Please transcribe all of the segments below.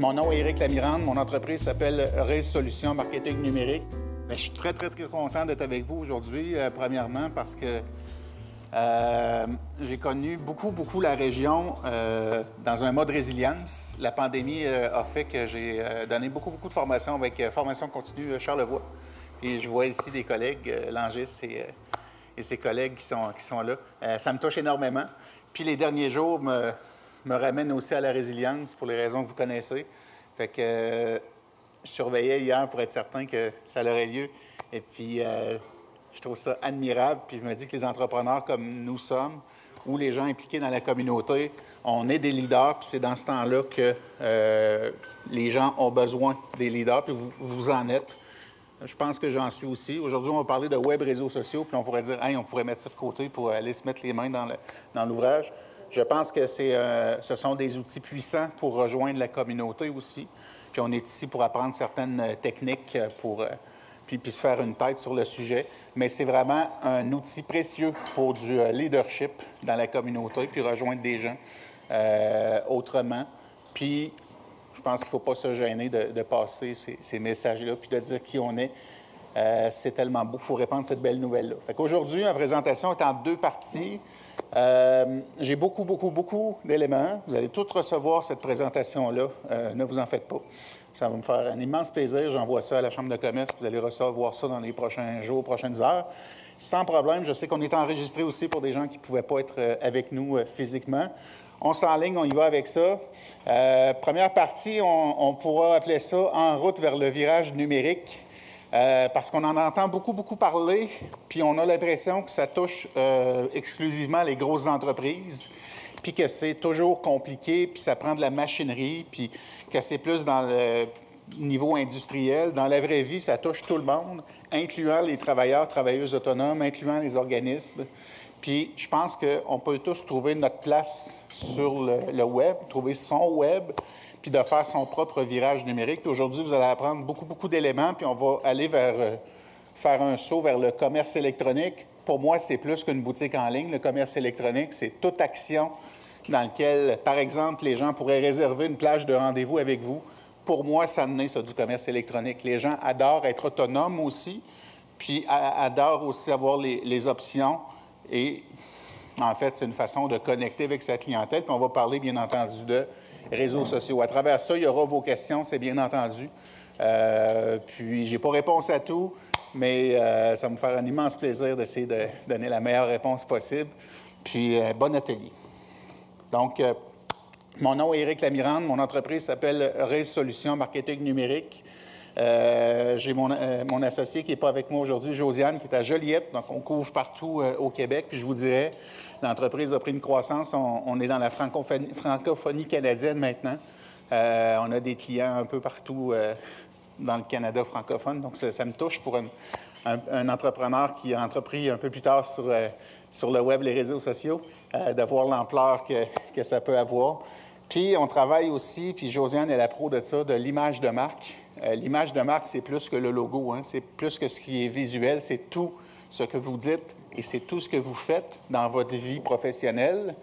Mon nom est Éric Lamirande. Mon entreprise s'appelle Raise Solutions Marketing Numérique. Bien, je suis très content d'être avec vous aujourd'hui, premièrement, parce que j'ai connu beaucoup la région dans un mode résilience. La pandémie a fait que j'ai donné beaucoup de formations avec Formation continue Charlevoix. Et je vois ici des collègues, Langis et ses collègues qui sont là. Ça me touche énormément. Puis les derniers jours me ramènent aussi à la résilience pour les raisons que vous connaissez. Fait que je surveillais hier pour être certain que ça aurait lieu. Et puis, je trouve ça admirable. Puis je me dis que les entrepreneurs comme nous sommes, ou les gens impliqués dans la communauté, on est des leaders. Puis c'est dans ce temps-là que les gens ont besoin des leaders. Puis vous en êtes. Je pense que j'en suis aussi. Aujourd'hui, on va parler de web réseaux sociaux. Puis on pourrait dire, hey, on pourrait mettre ça de côté pour aller se mettre les mains dans l'ouvrage. Je pense que ce sont des outils puissants pour rejoindre la communauté aussi. Puis on est ici pour apprendre certaines techniques puis se faire une tête sur le sujet. Mais c'est vraiment un outil précieux pour du leadership dans la communauté, puis rejoindre des gens autrement. Puis je pense qu'il ne faut pas se gêner de passer ces messages-là, puis de dire qui on est. C'est tellement beau. Il faut répandre cette belle nouvelle-là. Fait qu'aujourd'hui, ma présentation est en 2 parties. J'ai beaucoup d'éléments. Vous allez tous recevoir cette présentation-là. Ne vous en faites pas. Ça va me faire un immense plaisir. J'envoie ça à la Chambre de commerce. Vous allez recevoir ça dans les prochains jours, prochaines heures. Sans problème. Je sais qu'on est enregistré aussi pour des gens qui ne pouvaient pas être avec nous physiquement. On s'enligne, on y va avec ça. Première partie, on pourra appeler ça « En route vers le virage numérique ». Parce qu'on en entend beaucoup parler, puis on a l'impression que ça touche exclusivement les grosses entreprises, puis que c'est toujours compliqué, puis ça prend de la machinerie, puis que c'est plus dans le niveau industriel. Dans la vraie vie, ça touche tout le monde, incluant les travailleurs, travailleuses autonomes, incluant les organismes. Puis je pense qu'on peut tous trouver notre place sur le web, trouver son web, puis de faire son propre virage numérique. Puis aujourd'hui, vous allez apprendre beaucoup d'éléments, puis on va aller faire un saut vers le commerce électronique. Pour moi, c'est plus qu'une boutique en ligne. Le commerce électronique, c'est toute action dans laquelle, par exemple, les gens pourraient réserver une plage de rendez-vous avec vous. Pour moi, ça naît ça du commerce électronique. Les gens adorent être autonomes aussi, puis adorent aussi avoir les options. Et en fait, c'est une façon de connecter avec sa clientèle. Puis on va parler, bien entendu, de réseaux sociaux. À travers ça, il y aura vos questions, c'est bien entendu. Puis, je n'ai pas réponse à tout, mais ça va me faire un immense plaisir d'essayer de donner la meilleure réponse possible. Puis, bon atelier. Donc, mon nom est Éric Lamirande. Mon entreprise s'appelle Raise Solutions Marketing Numérique. J'ai mon associé qui n'est pas avec moi aujourd'hui, Josiane, qui est à Joliette. Donc, on couvre partout au Québec. Puis, je vous dirais, l'entreprise a pris une croissance. On est dans la francophonie canadienne maintenant. On a des clients un peu partout dans le Canada francophone. Donc, ça me touche pour un entrepreneur qui a entrepris un peu plus tard sur le web, les réseaux sociaux, de voir l'ampleur que ça peut avoir. Puis, on travaille aussi, puis Josiane est la pro de ça, de l'image de marque. L'image de marque, c'est plus que le logo, hein? C'est plus que ce qui est visuel, c'est tout ce que vous dites et c'est tout ce que vous faites dans votre vie professionnelle,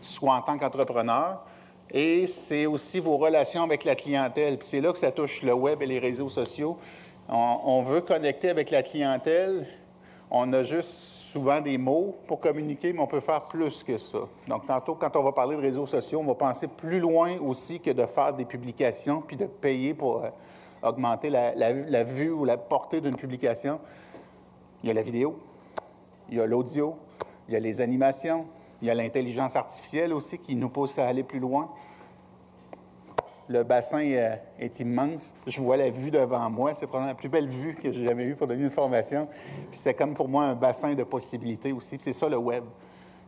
soit en tant qu'entrepreneur, et c'est aussi vos relations avec la clientèle. Puis c'est là que ça touche le web et les réseaux sociaux. On veut connecter avec la clientèle. On a juste souvent des mots pour communiquer, mais on peut faire plus que ça. Donc, tantôt, quand on va parler de réseaux sociaux, on va penser plus loin aussi que de faire des publications puis de payer pour augmenter la vue ou la portée d'une publication. Il y a la vidéo, il y a l'audio, il y a les animations, il y a l'intelligence artificielle aussi qui nous pousse à aller plus loin. Le bassin est immense. Je vois la vue devant moi. C'est probablement la plus belle vue que j'ai jamais eue pour donner une formation. Puis c'est comme pour moi un bassin de possibilités aussi. Puis c'est ça le web.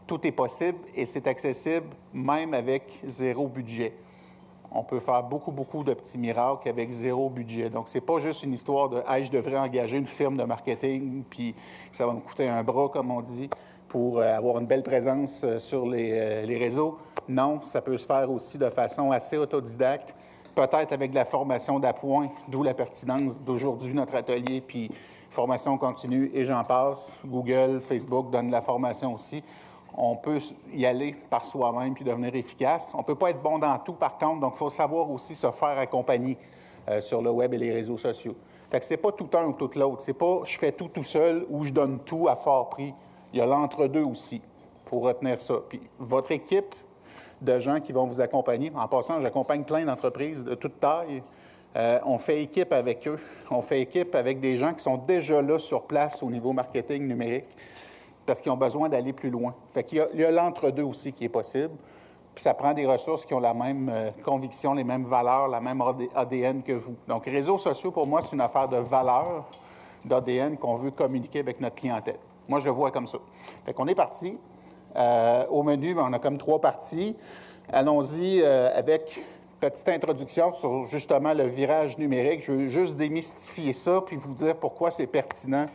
Tout est possible et c'est accessible même avec 0 budget. On peut faire beaucoup de petits miracles avec 0 budget. Donc, c'est pas juste une histoire de « hey, je devrais engager une firme de marketing, puis ça va me coûter un bras, comme on dit, pour avoir une belle présence sur les réseaux ». Non, ça peut se faire aussi de façon assez autodidacte, peut-être avec de la formation d'appoint, d'où la pertinence d'aujourd'hui, notre atelier, puis formation continue, et j'en passe. Google, Facebook donnent de la formation aussi. on peut y aller par soi-même puis devenir efficace. On ne peut pas être bon dans tout, par contre, donc il faut savoir aussi se faire accompagner sur le web et les réseaux sociaux. Fait que c'est pas tout un ou tout l'autre. C'est pas je fais tout seul ou je donne tout à fort prix. Il y a l'entre-deux aussi. Il faut retenir ça. Puis votre équipe de gens qui vont vous accompagner, en passant, j'accompagne plein d'entreprises de toute taille. On fait équipe avec eux. On fait équipe avec des gens qui sont déjà là sur place au niveau marketing numérique parce qu'ils ont besoin d'aller plus loin. Fait qu'il y a l'entre-deux aussi qui est possible. Puis ça prend des ressources qui ont la même conviction, les mêmes valeurs, la même ADN que vous. Donc, les réseaux sociaux, pour moi, c'est une affaire de valeurs, d'ADN qu'on veut communiquer avec notre clientèle. Moi, je le vois comme ça. Fait qu'on est parti. Au menu, on a comme 3 parties. Allons-y avec une petite introduction sur justement le virage numérique. Je veux juste démystifier ça puis vous dire pourquoi c'est pertinent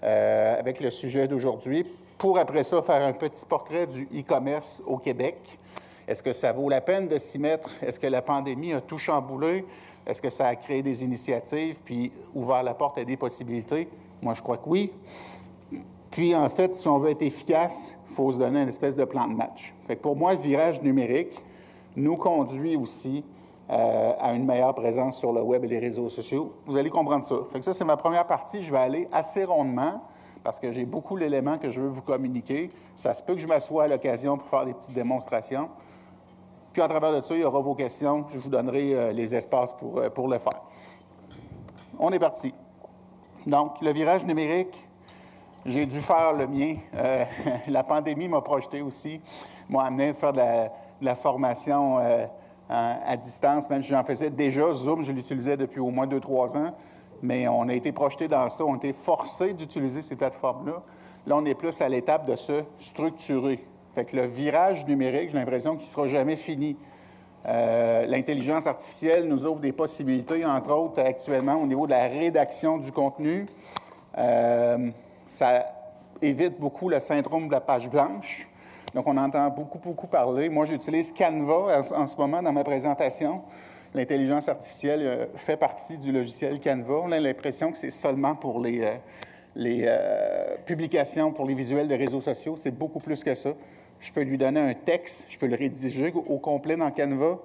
avec le sujet d'aujourd'hui. Pour après ça, faire un petit portrait du e-commerce au Québec. Est-ce que ça vaut la peine de s'y mettre? Est-ce que la pandémie a tout chamboulé? Est-ce que ça a créé des initiatives puis ouvert la porte à des possibilités? Moi, je crois que oui. Puis, en fait, si on veut être efficace, il faut se donner une espèce de plan de match. Fait que pour moi, le virage numérique nous conduit aussi à une meilleure présence sur le web et les réseaux sociaux. Vous allez comprendre ça. Fait que ça, c'est ma première partie. Je vais aller assez rondement parce que j'ai beaucoup d'éléments que je veux vous communiquer. Ça se peut que je m'assoie à l'occasion pour faire des petites démonstrations. Puis, à travers de ça, il y aura vos questions. Je vous donnerai les espaces pour le faire. On est parti. Donc, le virage numérique, j'ai dû faire le mien. La pandémie m'a projeté aussi, m'a amené à faire de la formation à distance. Même si j'en faisais déjà, Zoom, je l'utilisais depuis au moins 2-3 ans, mais on a été projeté dans ça, on a été forcé d'utiliser ces plateformes-là. Là, on est plus à l'étape de se structurer. Fait que le virage numérique, j'ai l'impression qu'il ne sera jamais fini. L'intelligence artificielle nous ouvre des possibilités, entre autres, actuellement, au niveau de la rédaction du contenu. Ça évite beaucoup le syndrome de la page blanche. Donc, on entend beaucoup parler. Moi, j'utilise Canva en ce moment dans ma présentation. L'intelligence artificielle fait partie du logiciel Canva. On a l'impression que c'est seulement pour les publications, pour les visuels de réseaux sociaux. C'est beaucoup plus que ça. Je peux lui donner un texte, je peux le rédiger au complet dans Canva.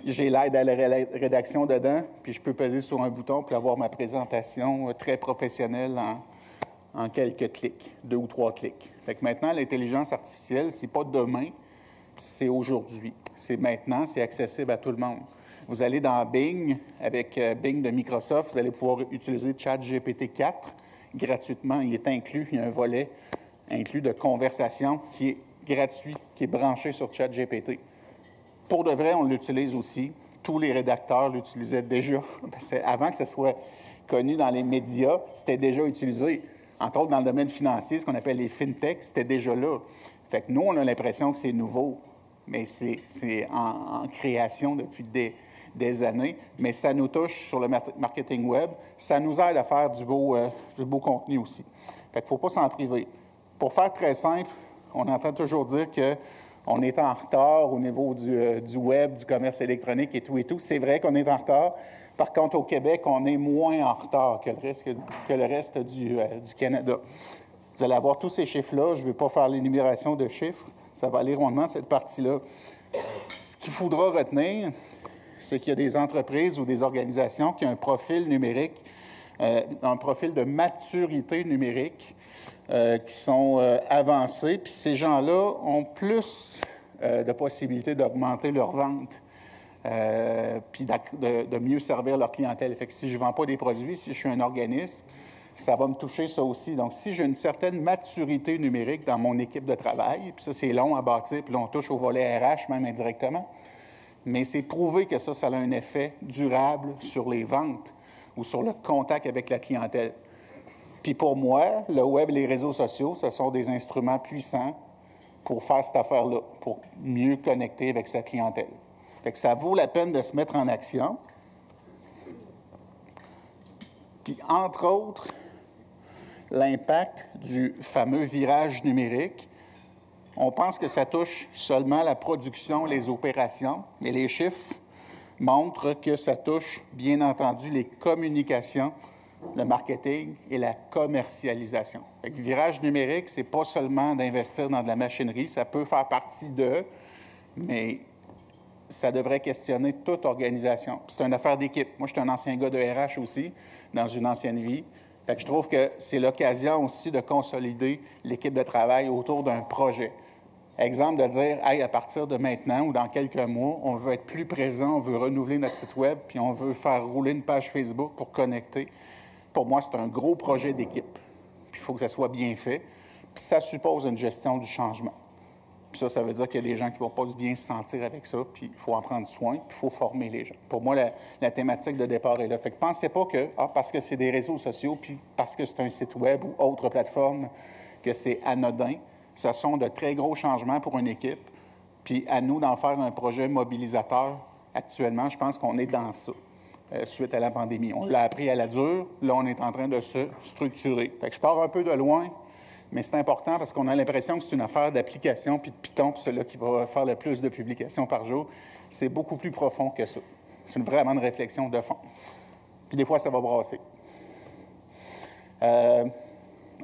J'ai l'aide à la rédaction dedans, puis je peux peser sur un bouton pour avoir ma présentation très professionnelle en quelques clics, 2 ou 3 clics. Fait que maintenant, l'intelligence artificielle, c'est pas demain, c'est aujourd'hui. C'est maintenant, c'est accessible à tout le monde. Vous allez dans Bing, avec Bing de Microsoft, vous allez pouvoir utiliser ChatGPT 4 gratuitement. Il est inclus, il y a un volet inclus de conversation qui est gratuit, qui est branché sur ChatGPT. Pour de vrai, on l'utilise aussi. Tous les rédacteurs l'utilisaient déjà. Avant que ce soit connu dans les médias, c'était déjà utilisé. Entre autres, dans le domaine financier, ce qu'on appelle les fintechs, c'était déjà là. Fait que nous, on a l'impression que c'est nouveau, mais c'est en création depuis des années. Mais ça nous touche sur le marketing web. Ça nous aide à faire du beau contenu aussi. Fait qu'il ne faut pas s'en priver. Pour faire très simple, on entend toujours dire qu'on est en retard au niveau du web, du commerce électronique et tout. C'est vrai qu'on est en retard. Par contre, au Québec, on est moins en retard que le reste du Canada. Vous allez avoir tous ces chiffres-là. Je ne vais pas faire l'énumération de chiffres. Ça va aller rondement, cette partie-là. Ce qu'il faudra retenir, c'est qu'il y a des entreprises ou des organisations qui ont un profil numérique, un profil de maturité numérique, qui sont avancés, puis ces gens-là ont plus de possibilités d'augmenter leurs ventes, puis de mieux servir leur clientèle. Fait que si je ne vends pas des produits, si je suis un organisme, ça va me toucher ça aussi. Donc, si j'ai une certaine maturité numérique dans mon équipe de travail, puis ça, c'est long à bâtir, puis là, on touche au volet RH même indirectement, mais c'est prouvé que ça a un effet durable sur les ventes ou sur le contact avec la clientèle. Puis pour moi, le web et les réseaux sociaux, ce sont des instruments puissants pour faire cette affaire-là, pour mieux connecter avec sa clientèle. Fait que ça vaut la peine de se mettre en action. Puis, entre autres, l'impact du fameux virage numérique, on pense que ça touche seulement la production, les opérations, mais les chiffres montrent que ça touche, bien entendu, les communications le marketing et la commercialisation. Le virage numérique, ce n'est pas seulement d'investir dans de la machinerie, ça peut faire partie mais ça devrait questionner toute organisation. C'est une affaire d'équipe. Moi, je suis un ancien gars de RH aussi, dans une ancienne vie. Fait que je trouve que c'est l'occasion aussi de consolider l'équipe de travail autour d'un projet. Exemple de dire, hey, à partir de maintenant ou dans quelques mois, on veut être plus présent, on veut renouveler notre site Web, puis on veut faire rouler une page Facebook pour connecter. Pour moi, c'est un gros projet d'équipe. Puis il faut que ça soit bien fait. Puis ça suppose une gestion du changement. Puis ça veut dire qu'il y a des gens qui ne vont pas bien se sentir avec ça, puis il faut en prendre soin, puis il faut former les gens. Pour moi, la thématique de départ est là. Fait que pensez pas que, parce que c'est des réseaux sociaux, puis parce que c'est un site Web ou autre plateforme, que c'est anodin. Ce sont de très gros changements pour une équipe. Puis à nous d'en faire un projet mobilisateur. Actuellement, je pense qu'on est dans ça, suite à la pandémie. On l'a appris à la dure. Là, on est en train de se structurer. Fait que je pars un peu de loin, mais c'est important parce qu'on a l'impression que c'est une affaire d'application puis de Python, puis celui qui va faire le plus de publications par jour. C'est beaucoup plus profond que ça. C'est vraiment une réflexion de fond. Puis des fois, ça va brasser.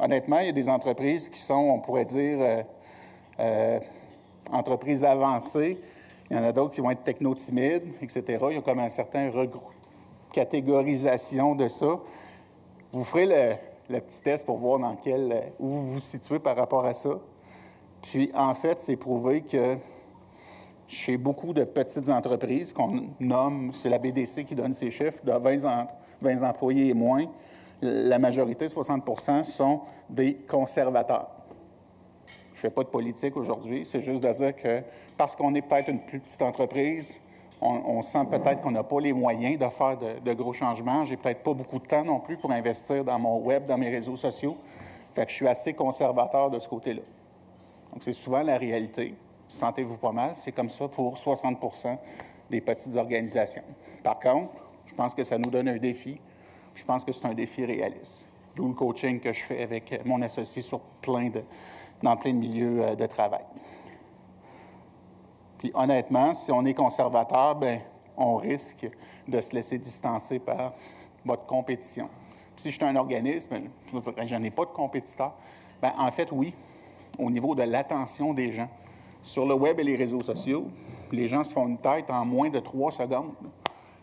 Honnêtement, il y a des entreprises qui sont, on pourrait dire, entreprises avancées. Il y en a d'autres qui vont être techno-timides, etc. Il y a comme un certain catégorisation de ça. Vous ferez le petit test pour voir où vous vous situez par rapport à ça. Puis, en fait, c'est prouvé que chez beaucoup de petites entreprises qu'on nomme, c'est la BDC qui donne ces chiffres, de 20 employés et moins, la majorité, 60 % sont des conservateurs. Je ne fais pas de politique aujourd'hui, c'est juste de dire que parce qu'on est peut-être une plus petite entreprise, on sent peut-être qu'on n'a pas les moyens de faire de gros changements. J'ai peut-être pas beaucoup de temps non plus pour investir dans mon web, dans mes réseaux sociaux. Fait que je suis assez conservateur de ce côté-là. Donc, c'est souvent la réalité. Sentez-vous pas mal, c'est comme ça pour 60 % des petites organisations. Par contre, je pense que ça nous donne un défi. Je pense que c'est un défi réaliste. D'où le coaching que je fais avec mon associé dans plein de milieux de travail. Puis honnêtement, si on est conservateur, bien, on risque de se laisser distancer par votre compétition. Puis si je suis un organisme, je veux dire, j'en ai pas de compétiteurs. Bien, en fait, oui, au niveau de l'attention des gens. Sur le web et les réseaux sociaux, les gens se font une tête en moins de 3 secondes.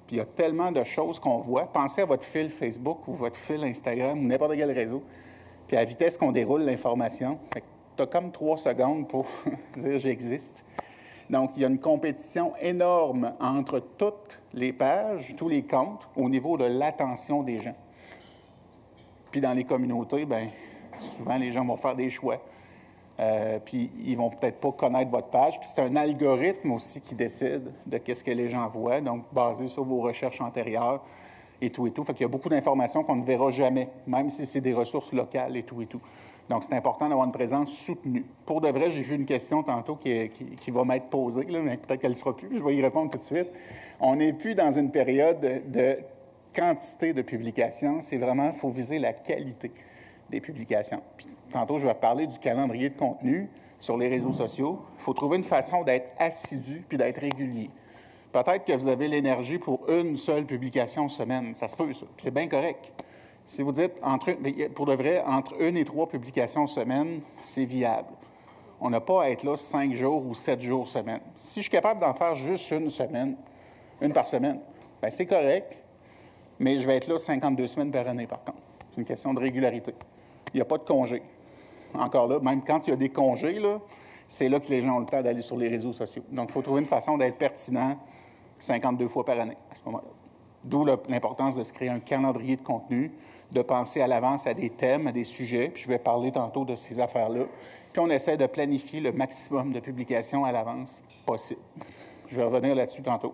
Puis il y a tellement de choses qu'on voit. Pensez à votre fil Facebook ou votre fil Instagram ou n'importe quel réseau. Puis à la vitesse qu'on déroule l'information, tu as comme 3 secondes pour dire « j'existe ». Donc, il y a une compétition énorme entre toutes les pages, tous les comptes, au niveau de l'attention des gens. Puis dans les communautés, bien, souvent, les gens vont faire des choix. Puis ils vont peut-être pas connaître votre page. Puis c'est un algorithme aussi qui décide de qu'est-ce que les gens voient, donc basé sur vos recherches antérieures et tout et tout. Fait qu'il y a beaucoup d'informations qu'on ne verra jamais, même si c'est des ressources locales et tout et tout. Donc, c'est important d'avoir une présence soutenue. Pour de vrai, j'ai vu une question tantôt qui va m'être posée, là, mais peut-être qu'elle ne sera plus. Je vais y répondre tout de suite. On n'est plus dans une période de quantité de publications. C'est vraiment, il faut viser la qualité des publications. Puis, tantôt, je vais parler du calendrier de contenu sur les réseaux sociaux. Il faut trouver une façon d'être assidu puis d'être régulier. Peut-être que vous avez l'énergie pour une seule publication semaine. Ça se peut, ça. Puis c'est bien correct. Si vous dites, pour de vrai, entre 1 et 3 publications semaine, c'est viable. On n'a pas à être là 5 jours ou 7 jours semaine. Si je suis capable d'en faire juste une par semaine, bien c'est correct, mais je vais être là 52 semaines par année, par contre. C'est une question de régularité. Il n'y a pas de congé. Encore là, même quand il y a des congés, là, c'est là que les gens ont le temps d'aller sur les réseaux sociaux. Donc, il faut trouver une façon d'être pertinent 52 fois par année à ce moment-là. D'où l'importance de se créer un calendrier de contenu, de penser à l'avance à des thèmes, à des sujets. Puis je vais parler tantôt de ces affaires-là. Puis on essaie de planifier le maximum de publications à l'avance possible. Je vais revenir là-dessus tantôt.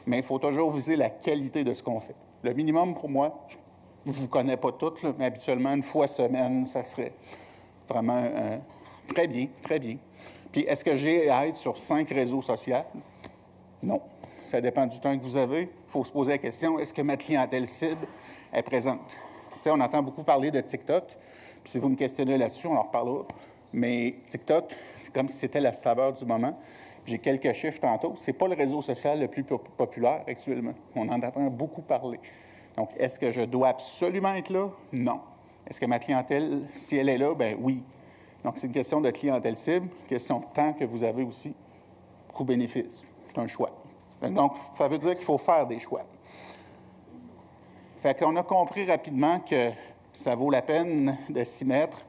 Mais il faut toujours viser la qualité de ce qu'on fait. Le minimum pour moi, je ne vous connais pas toutes, là, mais habituellement, une fois semaine, ça serait vraiment très bien, très bien. Puis est-ce que j'ai à être sur 5 réseaux sociaux? Non. Ça dépend du temps que vous avez. Il faut se poser la question, est-ce que ma clientèle cible est présente? Tu sais, on entend beaucoup parler de TikTok. Puis si vous me questionnez là-dessus, on en reparlera. Mais TikTok, c'est comme si c'était la saveur du moment. J'ai quelques chiffres tantôt. Ce n'est pas le réseau social le plus populaire actuellement. On en entend beaucoup parler. Donc, est-ce que je dois absolument être là? Non. Est-ce que ma clientèle, si elle est là, bien oui. Donc, c'est une question de clientèle cible, une question de temps que vous avez aussi, coût-bénéfice. C'est un choix. Donc, ça veut dire qu'il faut faire des choix. Fait qu'on a compris rapidement que ça vaut la peine de s'y mettre.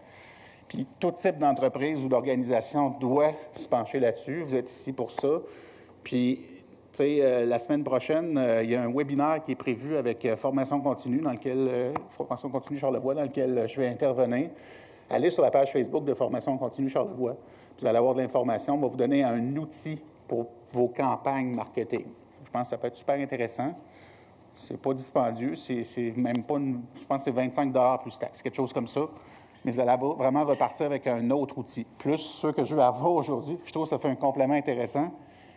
Puis tout type d'entreprise ou d'organisation doit se pencher là-dessus. Vous êtes ici pour ça. Puis, tu sais, la semaine prochaine, il y a un webinaire qui est prévu avec Formation continue, Formation continue Charlevoix, dans lequel je vais intervenir. Allez sur la page Facebook de Formation continue Charlevoix. Vous allez avoir de l'information. On va vous donner un outil pour vos campagnes marketing. Je pense que ça peut être super intéressant. C'est pas dispendieux. C'est même pas je pense que c'est 25 $ plus taxes, quelque chose comme ça. Mais vous allez vraiment repartir avec un autre outil. Plus ceux que je vais avoir aujourd'hui. Je trouve que ça fait un complément intéressant.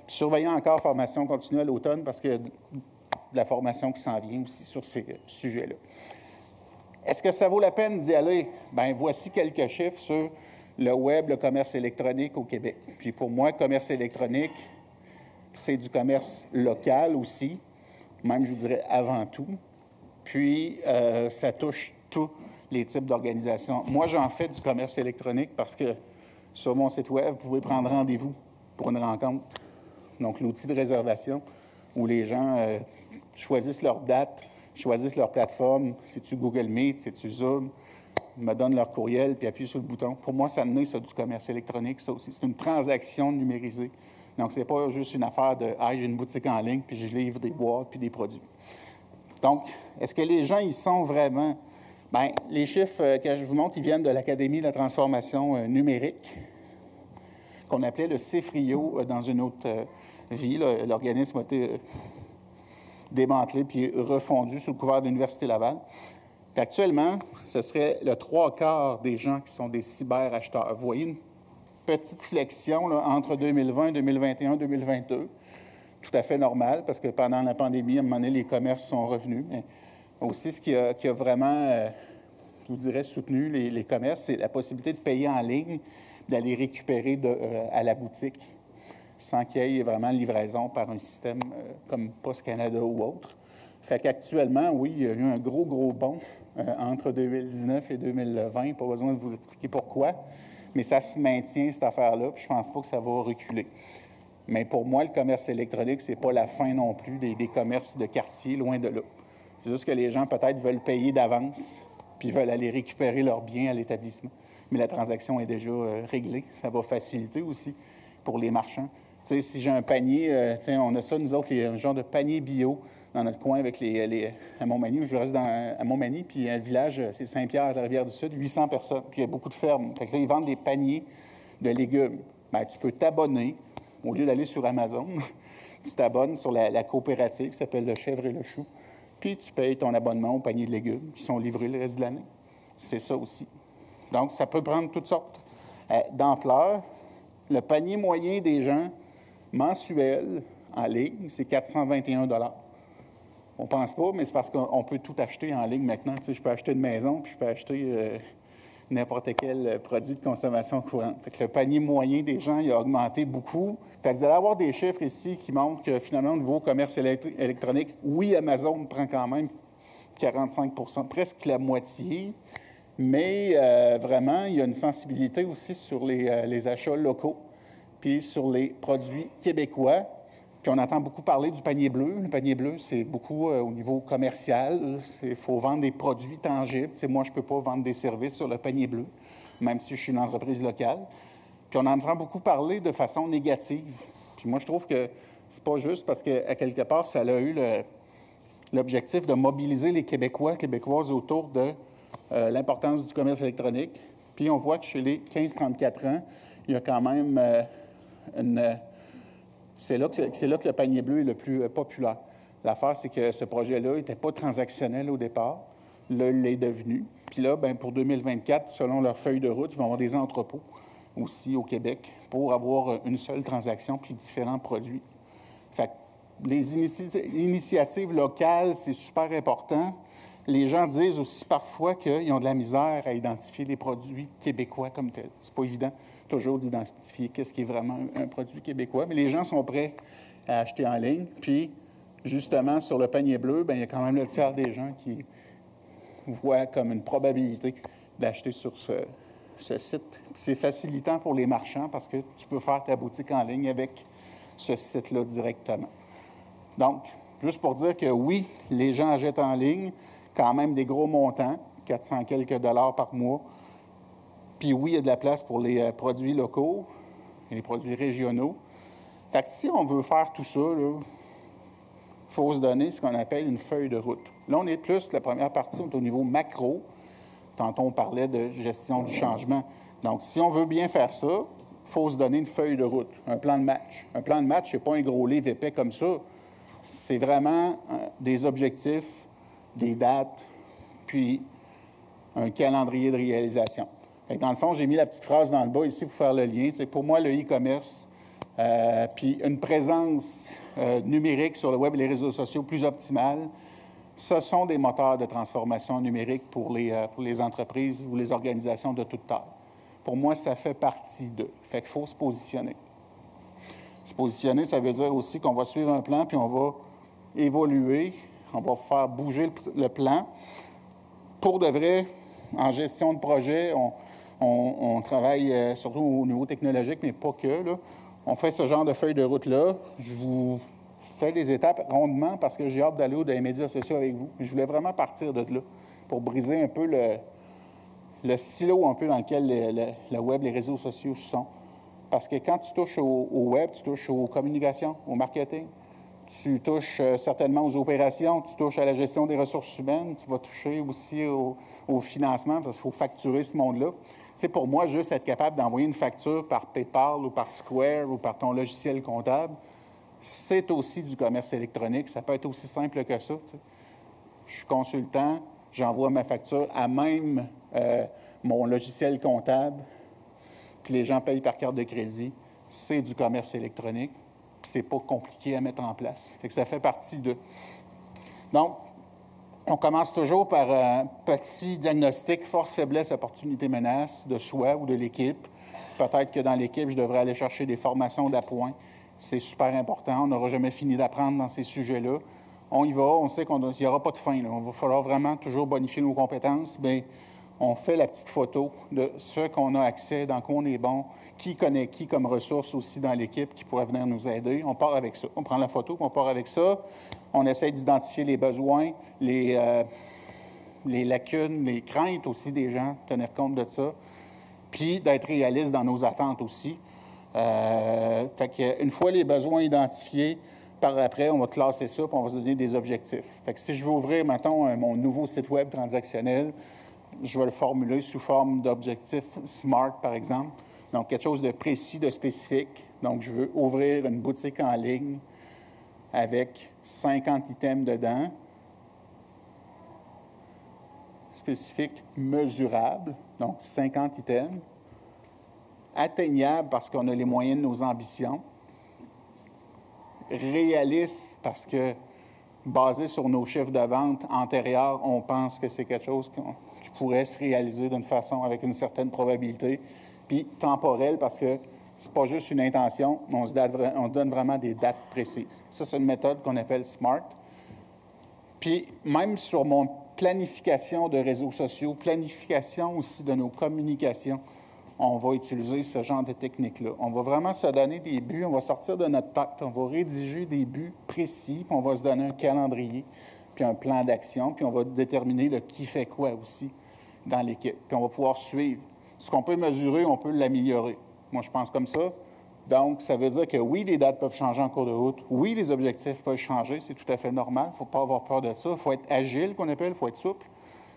Puis surveillez encore Formation continue à l'automne parce qu'il y a de la formation qui s'en vient aussi sur ces sujets-là. Est-ce que ça vaut la peine d'y aller? Bien, voici quelques chiffres sur le web, le commerce électronique au Québec. Puis pour moi, commerce électronique, c'est du commerce local aussi, même je vous dirais avant tout. Puis ça touche tous les types d'organisations. Moi, j'en fais du commerce électronique parce que sur mon site web, vous pouvez prendre rendez-vous pour une rencontre. Donc, l'outil de réservation où les gens choisissent leur date, choisissent leur plateforme. C'est-tu Google Meet, c'est-tu Zoom, me donnent leur courriel puis appuient sur le bouton. Pour moi, ça naît ça du commerce électronique, ça aussi. C'est une transaction numérisée. Donc, ce n'est pas juste une affaire de « Ah, j'ai une boutique en ligne, puis je livre des boîtes puis des produits ». Donc, est-ce que les gens y sont vraiment? Bien, les chiffres que je vous montre, ils viennent de l'Académie de la transformation numérique, qu'on appelait le CFRIO dans une autre vie. L'organisme a été démantelé puis refondu sous le couvert de l'Université Laval. Puis actuellement, ce serait le 3/4 des gens qui sont des cyberacheteurs. Vous voyez une petite flexion là, entre 2020, 2021, 2022. Tout à fait normal, parce que pendant la pandémie, à un moment donné, les commerces sont revenus. Mais aussi, ce qui a vraiment, je vous dirais, soutenu les commerces, c'est la possibilité de payer en ligne, d'aller récupérer à la boutique, sans qu'il y ait vraiment livraison par un système comme Post Canada ou autre. Fait qu'actuellement, oui, il y a eu un gros bond entre 2019 et 2020. Pas besoin de vous expliquer pourquoi, mais ça se maintient, cette affaire-là, puis je ne pense pas que ça va reculer. Mais pour moi, le commerce électronique, ce n'est pas la fin non plus des commerces de quartier, loin de là. C'est juste que les gens, peut-être, veulent payer d'avance, puis veulent aller récupérer leurs biens à l'établissement. Mais la transaction est déjà réglée. Ça va faciliter aussi pour les marchands. Tu sais, si j'ai un panier, on a ça, nous autres, un genre de panier bio dans notre coin avec à Montmagny. Je reste à Montmagny, puis un village, c'est Saint-Pierre, à la Rivière-du-Sud, 800 personnes. Puis il y a beaucoup de fermes. Fait que là, ils vendent des paniers de légumes. Bien, tu peux t'abonner. Au lieu d'aller sur Amazon, tu t'abonnes sur la coopérative qui s'appelle Le Chèvre et le Chou, puis tu payes ton abonnement au panier de légumes qui sont livrés le reste de l'année. C'est ça aussi. Donc, ça peut prendre toutes sortes d'ampleur. Le panier moyen des gens mensuel en ligne, c'est 421 $. On ne pense pas, mais c'est parce qu'on peut tout acheter en ligne maintenant. Tu sais, je peux acheter une maison, puis je peux acheter n'importe quel produit de consommation courante. Fait que le panier moyen des gens il a augmenté beaucoup. Fait que vous allez avoir des chiffres ici qui montrent que finalement, au niveau commerce électronique, oui, Amazon prend quand même 45 %, presque la moitié, mais vraiment, il y a une sensibilité aussi sur les achats locaux, puis sur les produits québécois. Puis on entend beaucoup parler du panier bleu. Le panier bleu, c'est beaucoup au niveau commercial. Il faut vendre des produits tangibles. T'sais, moi, je ne peux pas vendre des services sur le panier bleu, même si je suis une entreprise locale. Puis on entend beaucoup parler de façon négative. Puis moi, je trouve que c'est pas juste parce qu'à quelque part, ça a eu l'objectif de mobiliser les Québécois, Québécoises autour de l'importance du commerce électronique. Puis on voit que chez les 15-34 ans, il y a quand même c'est là que le panier bleu est le plus populaire. L'affaire, c'est que ce projet-là n'était pas transactionnel au départ. Là, il l'est devenu. Puis là, bien, pour 2024, selon leur feuille de route, ils vont avoir des entrepôts aussi au Québec pour avoir une seule transaction puis différents produits. Fait que les initiatives locales, c'est super important. Les gens disent aussi parfois qu'ils ont de la misère à identifier les produits québécois comme tels. C'est pas évident toujours d'identifier qu'est-ce qui est vraiment un produit québécois, mais les gens sont prêts à acheter en ligne. Puis justement, sur le panier bleu, bien, il y a quand même le tiers des gens qui voient comme une probabilité d'acheter sur ce site. C'est facilitant pour les marchands parce que tu peux faire ta boutique en ligne avec ce site-là directement. Donc, juste pour dire que oui, les gens achètent en ligne quand même des gros montants, 400 quelques dollars par mois. Puis oui, il y a de la place pour les produits locaux et les produits régionaux. Fait que si on veut faire tout ça, il faut se donner ce qu'on appelle une feuille de route. Là, on est plus, la première partie, on est au niveau macro. Tantôt, on parlait de gestion du changement. Donc, si on veut bien faire ça, il faut se donner une feuille de route, un plan de match. Un plan de match, ce n'est pas un gros livre épais comme ça. C'est vraiment des objectifs, des dates, puis un calendrier de réalisation. Fait que dans le fond, j'ai mis la petite phrase dans le bas ici pour faire le lien. C'est pour moi le e-commerce, puis une présence numérique sur le web et les réseaux sociaux plus optimale. Ce sont des moteurs de transformation numérique pour les entreprises ou les organisations de toute taille. Pour moi, ça fait partie d'eux. Fait qu'il faut se positionner. Se positionner, ça veut dire aussi qu'on va suivre un plan, puis on va évoluer, on va faire bouger le plan. Pour de vrai, en gestion de projet, on travaille surtout au niveau technologique, mais pas que. Là. On fait ce genre de feuille de route-là. Je vous fais les étapes rondement parce que j'ai hâte d'aller dans les médias sociaux avec vous. Je voulais vraiment partir de là pour briser un peu le silo un peu dans lequel le web, les réseaux sociaux sont. Parce que quand tu touches au web, tu touches aux communications, au marketing, tu touches certainement aux opérations, tu touches à la gestion des ressources humaines, tu vas toucher aussi au financement parce qu'il faut facturer ce monde-là. Tu sais, pour moi, juste être capable d'envoyer une facture par PayPal ou par Square ou par ton logiciel comptable, c'est aussi du commerce électronique. Ça peut être aussi simple que ça. Tu sais. Je suis consultant, j'envoie ma facture à même mon logiciel comptable, puis les gens payent par carte de crédit. C'est du commerce électronique. C'est pas compliqué à mettre en place. Fait que ça fait partie de... Donc, on commence toujours par un petit diagnostic force, faiblesse, opportunité, menace de soi ou de l'équipe. Peut-être que dans l'équipe, je devrais aller chercher des formations d'appoint. C'est super important. On n'aura jamais fini d'apprendre dans ces sujets-là. On y va. On sait qu'il n'y aura pas de fin. Là. Il va falloir vraiment toujours bonifier nos compétences. Bien, on fait la petite photo de ce qu'on a accès, dans quoi on est bon, qui connaît qui comme ressource aussi dans l'équipe qui pourrait venir nous aider. On part avec ça. On prend la photo, puis on part avec ça. On essaie d'identifier les besoins, les lacunes, les craintes aussi des gens, tenir compte de ça, puis d'être réaliste dans nos attentes aussi. Fait qu'une fois les besoins identifiés, par après, on va classer ça, puis on va se donner des objectifs. Fait que si je veux ouvrir, mettons, mon nouveau site web transactionnel, je vais le formuler sous forme d'objectifs SMART, par exemple. Donc, quelque chose de précis, de spécifique. Donc, je veux ouvrir une boutique en ligne avec 50 items dedans, spécifique, mesurable, donc 50 items, atteignable parce qu'on a les moyens de nos ambitions, réaliste parce que, basé sur nos chiffres de vente antérieurs, on pense que c'est quelque chose qui pourrait se réaliser d'une façon avec une certaine probabilité, puis temporel parce que c'est pas juste une intention, on donne vraiment des dates précises. Ça, c'est une méthode qu'on appelle SMART. Puis, même sur mon planification de réseaux sociaux, planification aussi de nos communications, on va utiliser ce genre de technique-là. On va vraiment se donner des buts, on va sortir de notre tête, on va rédiger des buts précis, puis on va se donner un calendrier, puis un plan d'action, puis on va déterminer le qui fait quoi aussi dans l'équipe. Puis on va pouvoir suivre. Ce qu'on peut mesurer, on peut l'améliorer. Moi, je pense comme ça. Donc, ça veut dire que oui, les dates peuvent changer en cours de route. Oui, les objectifs peuvent changer. C'est tout à fait normal. Il ne faut pas avoir peur de ça. Il faut être agile, qu'on appelle. Il faut être souple.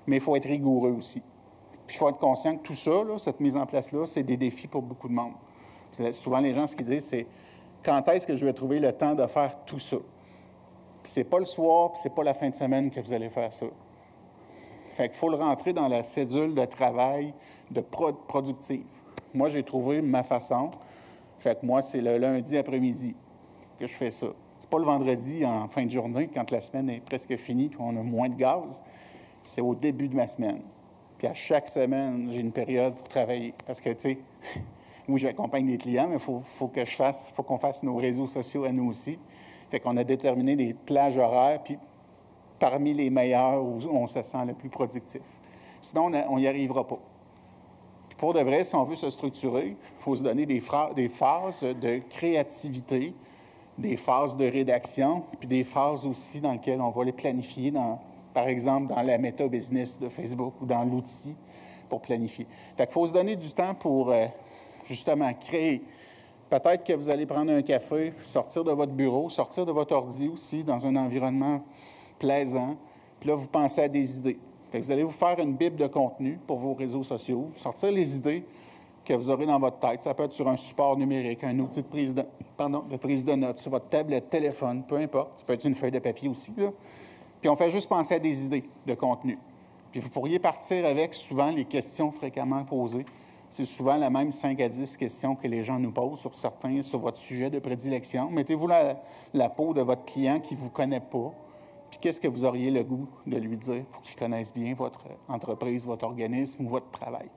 Mais il faut être rigoureux aussi. Puis, il faut être conscient que tout ça, là, cette mise en place-là, c'est des défis pour beaucoup de monde. Souvent, les gens, ce qu'ils disent, c'est quand est-ce que je vais trouver le temps de faire tout ça? Puis, c'est pas le soir, puis c'est pas la fin de semaine que vous allez faire ça. Fait qu'il faut le rentrer dans la cédule de travail de productive. Moi, j'ai trouvé ma façon. Fait que moi, c'est le lundi après-midi que je fais ça. C'est pas le vendredi en fin de journée, quand la semaine est presque finie et on a moins de gaz. C'est au début de ma semaine. Puis à chaque semaine, j'ai une période pour travailler. Parce que, tu sais, oui, j'accompagne des clients, mais il faut qu'on fasse nos réseaux sociaux à nous aussi. Fait qu'on a déterminé des plages horaires, puis parmi les meilleures où on se sent le plus productif. Sinon, on n'y arrivera pas. Puis pour de vrai, si on veut se structurer, il faut se donner des phases de créativité, des phases de rédaction, puis des phases aussi dans lesquelles on va les planifier, par exemple dans la méta-business de Facebook ou dans l'outil pour planifier. Fait qu'il faut se donner du temps pour justement créer. Peut-être que vous allez prendre un café, sortir de votre bureau, sortir de votre ordi aussi dans un environnement plaisant. Puis là, vous pensez à des idées. Fait que vous allez vous faire une bible de contenu pour vos réseaux sociaux, sortir les idées que vous aurez dans votre tête. Ça peut être sur un support numérique, un outil de prise de notes, sur votre tablette, téléphone, peu importe. Ça peut être une feuille de papier aussi, là. Puis on fait juste penser à des idées de contenu. Puis vous pourriez partir avec souvent les questions fréquemment posées. C'est souvent la même 5 à 10 questions que les gens nous posent sur votre sujet de prédilection. Mettez-vous la peau de votre client qui ne vous connaît pas. Puis qu'est-ce que vous auriez le goût de lui dire pour qu'il connaisse bien votre entreprise, votre organisme ou votre travail?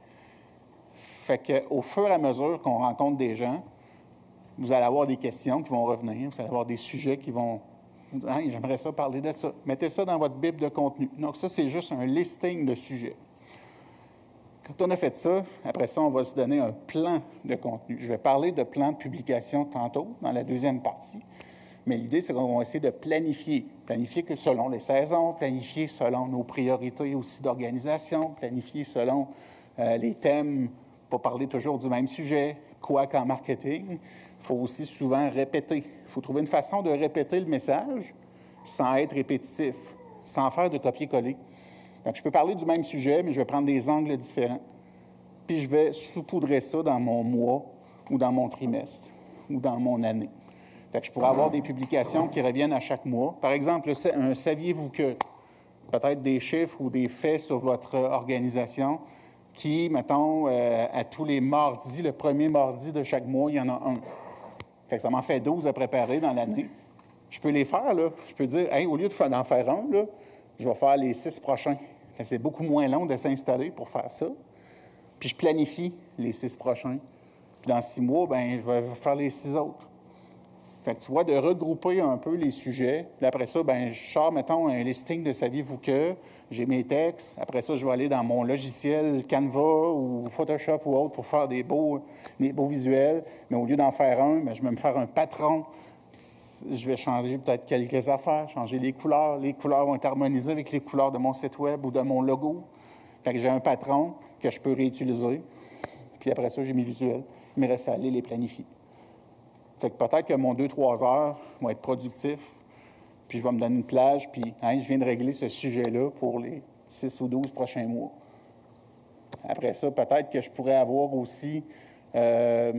Fait qu'au fur et à mesure qu'on rencontre des gens, vous allez avoir des questions qui vont revenir, vous allez avoir des sujets qui vont vous dire « Hey, j'aimerais ça parler de ça ». Mettez ça dans votre bible de contenu. Donc ça, c'est juste un listing de sujets. Quand on a fait ça, après ça, on va se donner un plan de contenu. Je vais parler de plan de publication tantôt, dans la deuxième partie. Mais l'idée, c'est qu'on va essayer de planifier. Planifier selon les saisons, planifier selon nos priorités aussi d'organisation, planifier selon les thèmes, pas parler toujours du même sujet, quoi qu'en marketing. Il faut aussi souvent répéter. Il faut trouver une façon de répéter le message sans être répétitif, sans faire de copier-coller. Donc, je peux parler du même sujet, mais je vais prendre des angles différents. Puis, je vais saupoudrer ça dans mon mois ou dans mon trimestre ou dans mon année. Fait que je pourrais avoir des publications qui reviennent à chaque mois. Par exemple, un saviez-vous que, peut-être des chiffres ou des faits sur votre organisation qui, mettons, à tous les mardis, le premier mardi de chaque mois, il y en a un. Fait que ça m'en fait 12 à préparer dans l'année. Je peux les faire, là. Je peux dire, hey, au lieu d'en faire un, là, je vais faire les 6 prochains. C'est beaucoup moins long de s'installer pour faire ça. Puis je planifie les 6 prochains. Puis dans 6 mois, bien, je vais faire les 6 autres. Fait que tu vois, de regrouper un peu les sujets. Puis après ça, bien, je sors, mettons, un listing de saviez-vous que, j'ai mes textes. Après ça, je vais aller dans mon logiciel Canva ou Photoshop ou autre pour faire des beaux visuels. Mais au lieu d'en faire un, bien, je vais me faire un patron. Je vais changer peut-être quelques affaires, changer les couleurs. Les couleurs vont être harmonisées avec les couleurs de mon site web ou de mon logo. Fait que j'ai un patron que je peux réutiliser. Puis après ça, j'ai mes visuels. Il me reste à aller les planifier. Fait que peut-être que mon 2-3 heures vont être productif, puis je vais me donner une plage, puis je viens de régler ce sujet-là pour les 6 ou 12 prochains mois. Après ça, peut-être que je pourrais avoir aussi, ça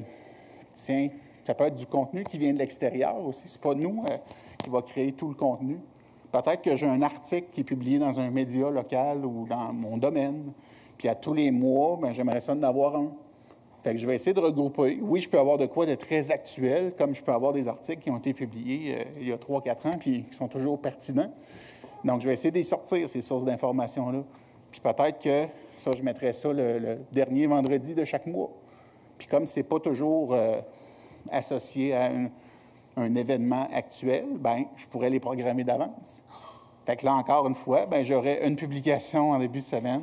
peut être du contenu qui vient de l'extérieur aussi. C'est pas nous qui va créer tout le contenu. Peut-être que j'ai un article qui est publié dans un média local ou dans mon domaine, puis à tous les mois, bien, j'aimerais ça en avoir un. Fait que je vais essayer de regrouper. Oui, je peux avoir de quoi de très actuel, comme je peux avoir des articles qui ont été publiés il y a 3-4 ans, puis qui sont toujours pertinents. Donc, je vais essayer de les sortir, ces sources d'informations-là. Puis peut-être que ça, je mettrais ça le dernier vendredi de chaque mois. Puis comme ce n'est pas toujours associé à un événement actuel, bien, je pourrais les programmer d'avance. Fait que là, encore une fois, bien, j'aurais une publication en début de semaine,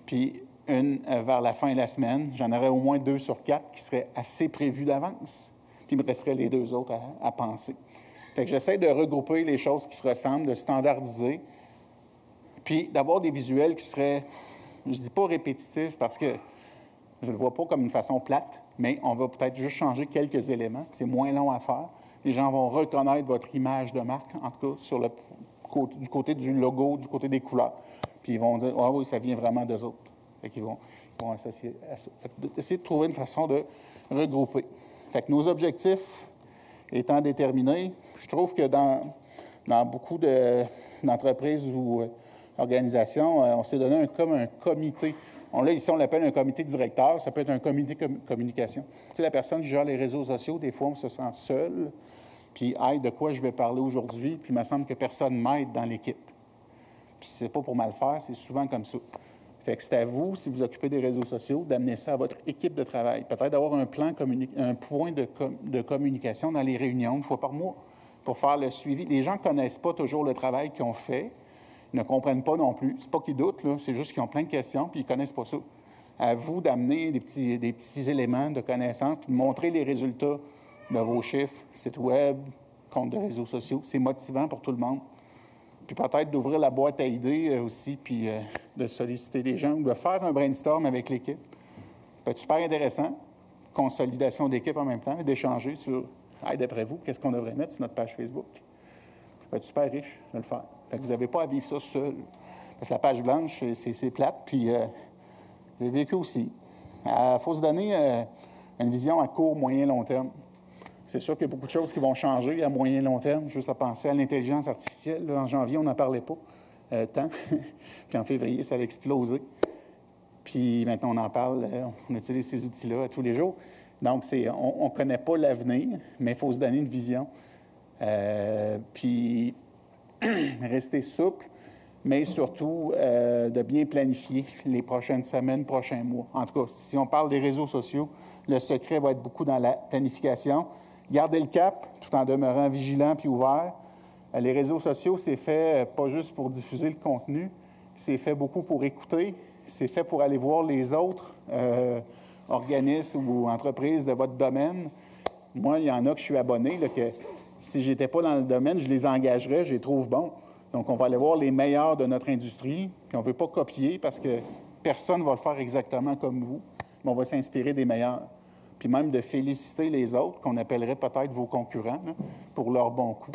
puis une vers la fin de la semaine. J'en aurais au moins 2 sur 4 qui seraient assez prévus d'avance. Puis il me resterait les 2 autres à penser. Fait que j'essaie de regrouper les choses qui se ressemblent, de standardiser, puis d'avoir des visuels qui seraient, je ne dis pas répétitifs parce que je ne le vois pas comme une façon plate, mais on va peut-être juste changer quelques éléments. C'est moins long à faire. Les gens vont reconnaître votre image de marque, en tout cas du côté du logo, du côté des couleurs. Puis ils vont dire, ah oui, ça vient vraiment d'eux autres. Fait qu'ils vont associer à ça. Fait que d'essayer de trouver une façon de regrouper. Fait que nos objectifs étant déterminés, je trouve que dans beaucoup d'entreprises ou organisations, on s'est donné comme un comité. Ici, on l'appelle un comité directeur. Ça peut être un comité communication. Tu sais, la personne qui gère les réseaux sociaux, des fois, on se sent seul. Puis, de quoi je vais parler aujourd'hui? Puis, il me semble que personne m'aide dans l'équipe. Puis, c'est pas pour mal faire, c'est souvent comme ça. Fait que c'est à vous, si vous occupez des réseaux sociaux, d'amener ça à votre équipe de travail. Peut-être d'avoir un point de communication dans les réunions une fois par mois. pour faire le suivi. Les gens ne connaissent pas toujours le travail qu'ils ont fait, ils ne comprennent pas non plus. C'est pas qu'ils doutent, là, c'est juste qu'ils ont plein de questions puis ils ne connaissent pas ça. À vous d'amener des petits éléments de connaissance puis de montrer les résultats de vos chiffres, sites web, comptes de réseaux sociaux. C'est motivant pour tout le monde. Puis peut-être d'ouvrir la boîte à idées aussi, puis de solliciter des gens ou de faire un brainstorm avec l'équipe. Ça peut être super intéressant. Consolidation d'équipe en même temps, et d'échanger sur, hey, d'après vous, qu'est-ce qu'on devrait mettre sur notre page Facebook? Ça peut être super riche de le faire. Fait que vous n'avez pas à vivre ça seul. Parce que la page blanche, c'est plate, puis j'ai vécu aussi. Il faut se donner une vision à court, moyen, long terme. C'est sûr qu'il y a beaucoup de choses qui vont changer à moyen et long terme. Juste à penser à l'intelligence artificielle. Là, en janvier, on n'en parlait pas tant. Puis en février, ça a explosé. Puis maintenant, on en parle. On utilise ces outils-là tous les jours. Donc, on ne connaît pas l'avenir, mais il faut se donner une vision. Puis rester souple, mais surtout de bien planifier les prochaines semaines, prochains mois. En tout cas, si on parle des réseaux sociaux, le secret va être beaucoup dans la planification. Gardez le cap tout en demeurant vigilant puis ouvert. Les réseaux sociaux, c'est fait pas juste pour diffuser le contenu, c'est fait beaucoup pour écouter, c'est fait pour aller voir les autres organismes ou entreprises de votre domaine. Moi, il y en a que je suis abonné, là, que si je n'étais pas dans le domaine, je les engagerais, je les trouve bons. Donc, on va aller voir les meilleurs de notre industrie, puis on ne veut pas copier parce que personne ne va le faire exactement comme vous, mais on va s'inspirer des meilleurs. Puis même de féliciter les autres, qu'on appellerait peut-être vos concurrents, là, pour leur bon coup.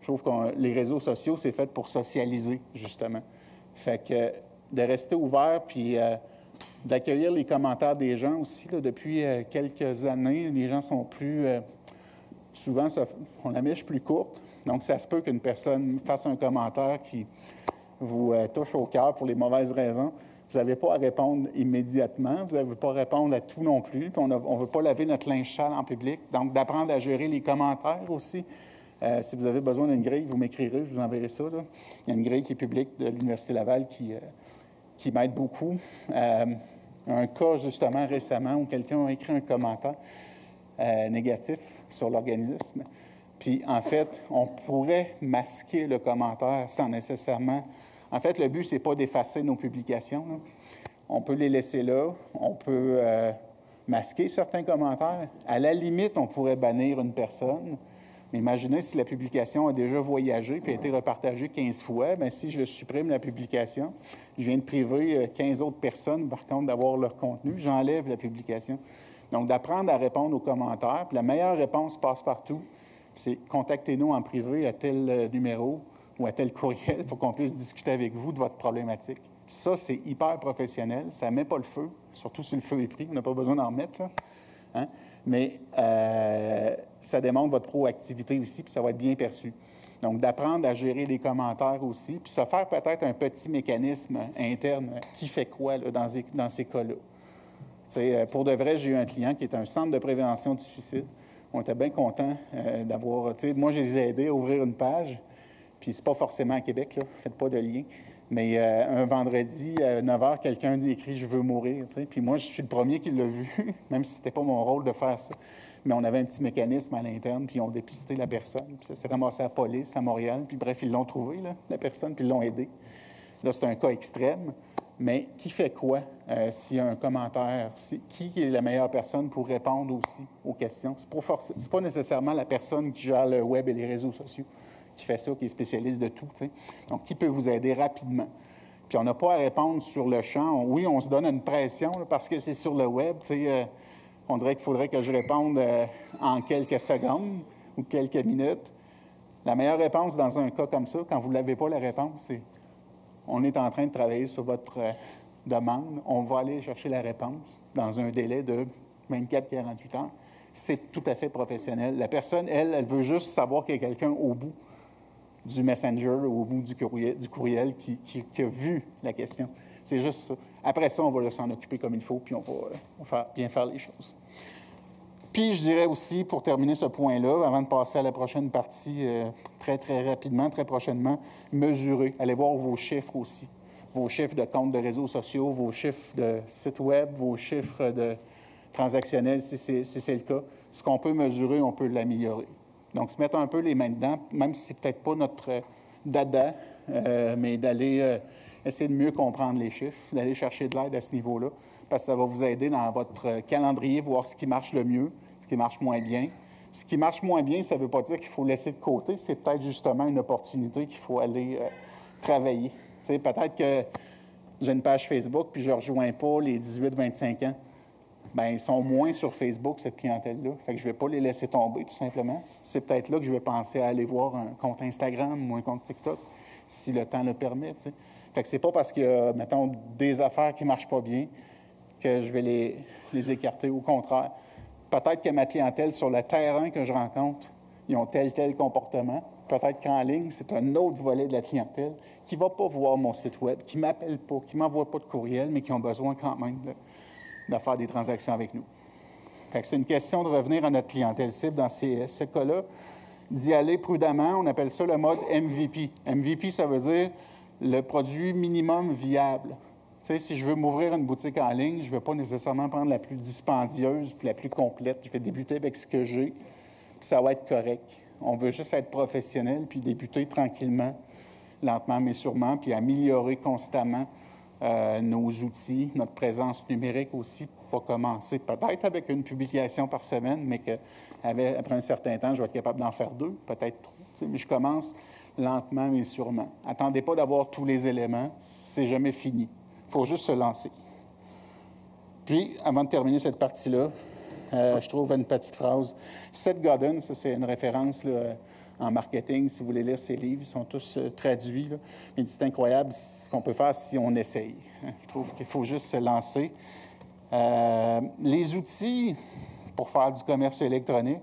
Je trouve que les réseaux sociaux, c'est fait pour socialiser, justement. Fait que de rester ouvert, puis d'accueillir les commentaires des gens aussi. Là, depuis quelques années, les gens sont plus... souvent, on la mèche plus courte. Donc, ça se peut qu'une personne fasse un commentaire qui vous touche au cœur pour les mauvaises raisons. Vous n'avez pas à répondre immédiatement, vous n'avez pas à répondre à tout non plus, puis on ne veut pas laver notre linge sale en public. Donc, d'apprendre à gérer les commentaires aussi. Si vous avez besoin d'une grille, vous m'écrirez, je vous enverrai ça. Là. Il y a une grille qui est publique de l'Université Laval qui m'aide beaucoup. Un cas, justement, récemment, où quelqu'un a écrit un commentaire négatif sur l'organisme. Puis, en fait, on pourrait masquer le commentaire sans nécessairement... En fait, le but, ce n'est pas d'effacer nos publications. Là. On peut les laisser là. On peut masquer certains commentaires. À la limite, on pourrait bannir une personne. Mais imaginez si la publication a déjà voyagé puis a été repartagée 15 fois. Bien, si je supprime la publication, je viens de priver 15 autres personnes, par contre, d'avoir leur contenu. J'enlève la publication. Donc, d'apprendre à répondre aux commentaires. Puis la meilleure réponse passe-partout, c'est contactez-nous en privé à tel numéro ou à tel courriel pour qu'on puisse discuter avec vous de votre problématique. Ça, c'est hyper professionnel. Ça ne met pas le feu, surtout si le feu est pris. On n'a pas besoin d'en remettre, là. Hein? Mais ça démontre votre proactivité aussi, puis ça va être bien perçu. Donc, d'apprendre à gérer les commentaires aussi, puis se faire peut-être un petit mécanisme interne qui fait quoi là, dans ces cas-là. Pour de vrai, j'ai eu un client qui est un centre de prévention du suicide. On était bien contents d'avoir... Moi, je les ai aidés à ouvrir une page. Puis c'est pas forcément à Québec, là. Faites pas de lien. Mais un vendredi, à 9 h, quelqu'un dit écrit « Je veux mourir ». Puis moi, je suis le premier qui l'a vu, même si c'était pas mon rôle de faire ça. Mais on avait un petit mécanisme à l'interne, puis ils ont dépisté la personne. Puis ça s'est ramassé à la police, à Montréal. Puis bref, ils l'ont trouvé, là, la personne, puis ils l'ont aidé. Là, c'est un cas extrême. Mais qui fait quoi s'il y a un commentaire? Qui est la meilleure personne pour répondre aussi aux questions? C'est pas nécessairement la personne qui gère le web et les réseaux sociaux qui fait ça, qui est spécialiste de tout. T'sais. Donc, qui peut vous aider rapidement? Puis, on n'a pas à répondre sur le champ. Oui, on se donne une pression là, parce que c'est sur le web. On dirait qu'il faudrait que je réponde en quelques secondes ou quelques minutes. La meilleure réponse dans un cas comme ça, quand vous ne l'avez pas la réponse, c'est on est en train de travailler sur votre demande. On va aller chercher la réponse dans un délai de 24-48 heures. C'est tout à fait professionnel. La personne, elle veut juste savoir qu'il y a quelqu'un au bout du Messenger ou au bout du courriel qui a vu la question. C'est juste ça. Après ça, on va s'en occuper comme il faut, puis on va bien faire les choses. Puis, je dirais aussi, pour terminer ce point-là, avant de passer à la prochaine partie très, très rapidement, très prochainement, mesurer. Allez voir vos chiffres aussi. Vos chiffres de comptes de réseaux sociaux, vos chiffres de sites web, vos chiffres de transactionnels, si c'est le cas. Ce qu'on peut mesurer, on peut l'améliorer. Donc, se mettre un peu les mains dedans, même si c'est peut-être pas notre dada, mais d'aller essayer de mieux comprendre les chiffres, d'aller chercher de l'aide à ce niveau-là, parce que ça va vous aider dans votre calendrier, voir ce qui marche le mieux, ce qui marche moins bien. Ce qui marche moins bien, ça ne veut pas dire qu'il faut laisser de côté, c'est peut-être justement une opportunité qu'il faut aller travailler. Tu sais, peut-être que j'ai une page Facebook, puis je ne rejoins pas les 18-25 ans. Bien, ils sont moins sur Facebook, cette clientèle-là. Fait que je ne vais pas les laisser tomber, tout simplement. C'est peut-être là que je vais penser à aller voir un compte Instagram ou un compte TikTok, si le temps le permet, tu sais. Fait que c'est pas parce qu'il y a, mettons, des affaires qui ne marchent pas bien que je vais les écarter. Au contraire, peut-être que ma clientèle, sur le terrain que je rencontre, ils ont tel comportement. Peut-être qu'en ligne, c'est un autre volet de la clientèle qui ne va pas voir mon site Web, qui ne m'appelle pas, qui ne m'envoie pas de courriel, mais qui ont besoin quand même de faire des transactions avec nous. Fait que c'est une question de revenir à notre clientèle cible dans ce cas-là, d'y aller prudemment. On appelle ça le mode MVP. MVP, ça veut dire le produit minimum viable. Tu sais, si je veux m'ouvrir une boutique en ligne, je ne vais pas nécessairement prendre la plus dispendieuse puis la plus complète. Je vais débuter avec ce que j'ai, puis ça va être correct. On veut juste être professionnel puis débuter tranquillement, lentement mais sûrement, puis améliorer constamment nos outils, notre présence numérique aussi va commencer peut-être avec une publication par semaine, mais qu'après un certain temps, je vais être capable d'en faire 2, peut-être 3. Mais je commence lentement mais sûrement. Attendez pas d'avoir tous les éléments, c'est jamais fini. Il faut juste se lancer. Puis, avant de terminer cette partie-là, je trouve une petite phrase. Seth Godin, ça c'est une référence là, en marketing. Si vous voulez lire ses livres, ils sont tous traduits. Là. Il dit c'est incroyable ce qu'on peut faire si on essaye. Je trouve qu'il faut juste se lancer. Les outils pour faire du commerce électronique,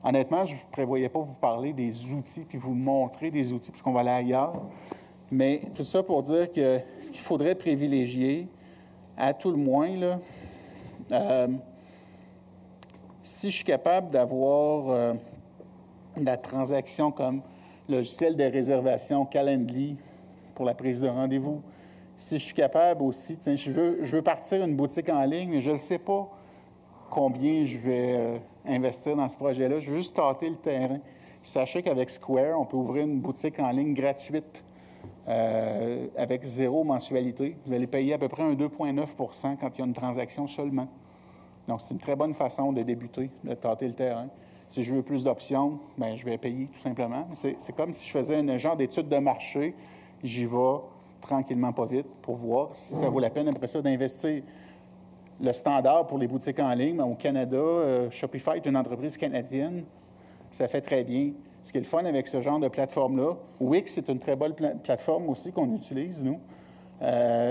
honnêtement, je ne prévoyais pas vous parler des outils puis vous montrer des outils puisqu'on va aller ailleurs. Mais tout ça pour dire que ce qu'il faudrait privilégier, à tout le moins, là, si je suis capable d'avoir la transaction comme logiciel de réservation Calendly pour la prise de rendez-vous, si je suis capable aussi, tiens, je veux partir une boutique en ligne, mais je ne sais pas combien je vais investir dans ce projet-là. Je veux juste tâter le terrain. Sachez qu'avec Square, on peut ouvrir une boutique en ligne gratuite avec 0 mensualité. Vous allez payer à peu près un 2,9 % quand il y a une transaction seulement. Donc, c'est une très bonne façon de débuter, de tâter le terrain. Si je veux plus d'options, bien, je vais payer tout simplement. C'est comme si je faisais un genre d'étude de marché. J'y vais tranquillement, pas vite, pour voir si ça vaut la peine après ça d'investir. Le standard pour les boutiques en ligne, au Canada, Shopify est une entreprise canadienne. Ça fait très bien. Ce qui est le fun avec ce genre de plateforme-là, Wix, c'est une très bonne plateforme aussi qu'on utilise, nous.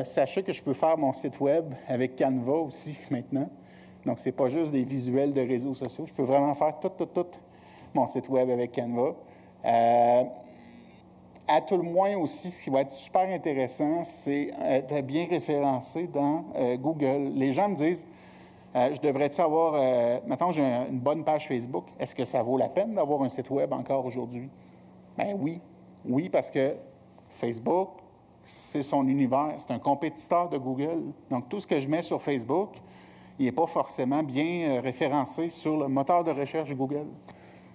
Sachez que je peux faire mon site Web avec Canva aussi maintenant. Donc, ce n'est pas juste des visuels de réseaux sociaux. Je peux vraiment faire tout mon site Web avec Canva. À tout le moins aussi, ce qui va être super intéressant, c'est d'être bien référencé dans Google. Les gens me disent, je devrais-tu avoir, mettons, j'ai une bonne page Facebook. Est-ce que ça vaut la peine d'avoir un site Web encore aujourd'hui? Bien oui. Oui, parce que Facebook, c'est son univers. C'est un compétiteur de Google. Donc, tout ce que je mets sur Facebook, il n'est pas forcément bien référencé sur le moteur de recherche Google.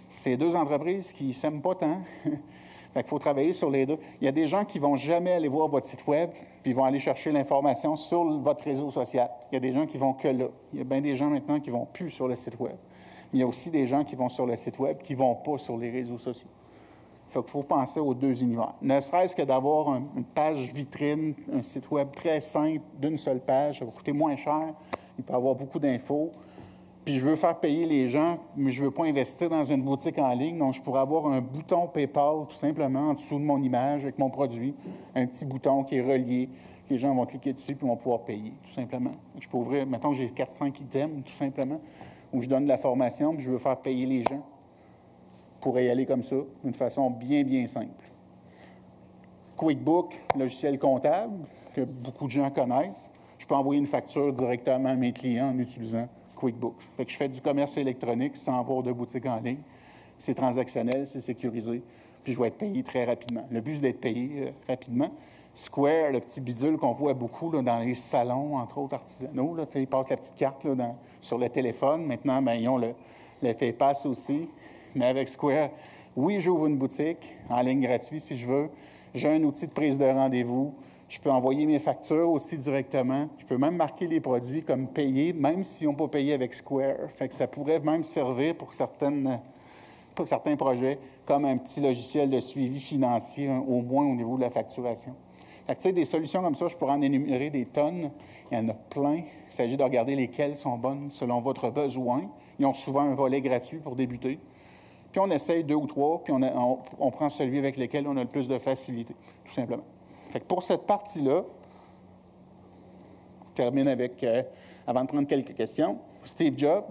C'est 2 entreprises qui ne s'aiment pas tant. Fait qu'il faut travailler sur les 2. Il y a des gens qui ne vont jamais aller voir votre site Web, puis ils vont aller chercher l'information sur votre réseau social. Il y a des gens qui vont que là. Il y a bien des gens maintenant qui ne vont plus sur le site Web. Il y a aussi des gens qui vont sur le site Web qui ne vont pas sur les réseaux sociaux. Fait qu'il faut penser aux 2 univers. Ne serait-ce que d'avoir une page vitrine, un site Web très simple, d'une seule page, ça va coûter moins cher. Il peut y avoir beaucoup d'infos. Puis je veux faire payer les gens, mais je ne veux pas investir dans une boutique en ligne. Donc, je pourrais avoir un bouton PayPal, tout simplement, en dessous de mon image avec mon produit. Un petit bouton qui est relié. Les gens vont cliquer dessus puis vont pouvoir payer, tout simplement. Je peux ouvrir, mettons que j'ai 4-5 items, tout simplement, où je donne de la formation puis je veux faire payer les gens. Je pourrais y aller comme ça, d'une façon bien, bien simple. QuickBook, logiciel comptable, que beaucoup de gens connaissent. Je peux envoyer une facture directement à mes clients en utilisant QuickBooks. Fait que je fais du commerce électronique sans avoir de boutique en ligne. C'est transactionnel, c'est sécurisé, puis je vais être payé très rapidement. Le but, c'est d'être payé rapidement. Square, le petit bidule qu'on voit beaucoup là, dans les salons, entre autres artisanaux, ils passent la petite carte là, sur le téléphone. Maintenant, bien, ils ont le PayPass aussi. Mais avec Square, oui, j'ouvre une boutique en ligne gratuite si je veux. J'ai un outil de prise de rendez-vous. Je peux envoyer mes factures aussi directement. Je peux même marquer les produits comme payés, même si on peut payer avec Square. Fait que ça pourrait même servir pour certains projets, comme un petit logiciel de suivi financier, au moins au niveau de la facturation. Fait que, tu sais, des solutions comme ça, je pourrais en énumérer des tonnes. Il y en a plein. Il s'agit de regarder lesquelles sont bonnes selon votre besoin. Ils ont souvent un volet gratuit pour débuter. Puis on essaye 2 ou 3, puis on prend celui avec lequel on a le plus de facilité, tout simplement. Fait que pour cette partie-là, je termine avec, avant de prendre quelques questions, Steve Jobs,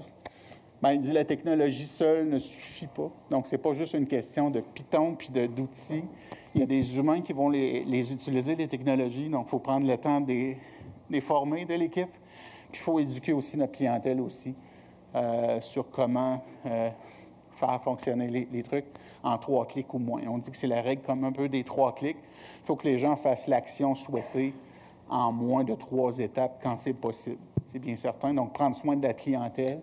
il dit la technologie seule ne suffit pas. Donc, ce n'est pas juste une question de Python puis d'outils. Il y a des humains qui vont les utiliser, les technologies. Donc, il faut prendre le temps de les former de l'équipe. Puis, il faut éduquer aussi notre clientèle aussi sur comment faire fonctionner les trucs en 3 clics ou moins. On dit que c'est la règle comme un peu des 3 clics. Il faut que les gens fassent l'action souhaitée en moins de 3 étapes quand c'est possible. C'est bien certain. Donc, prendre soin de la clientèle,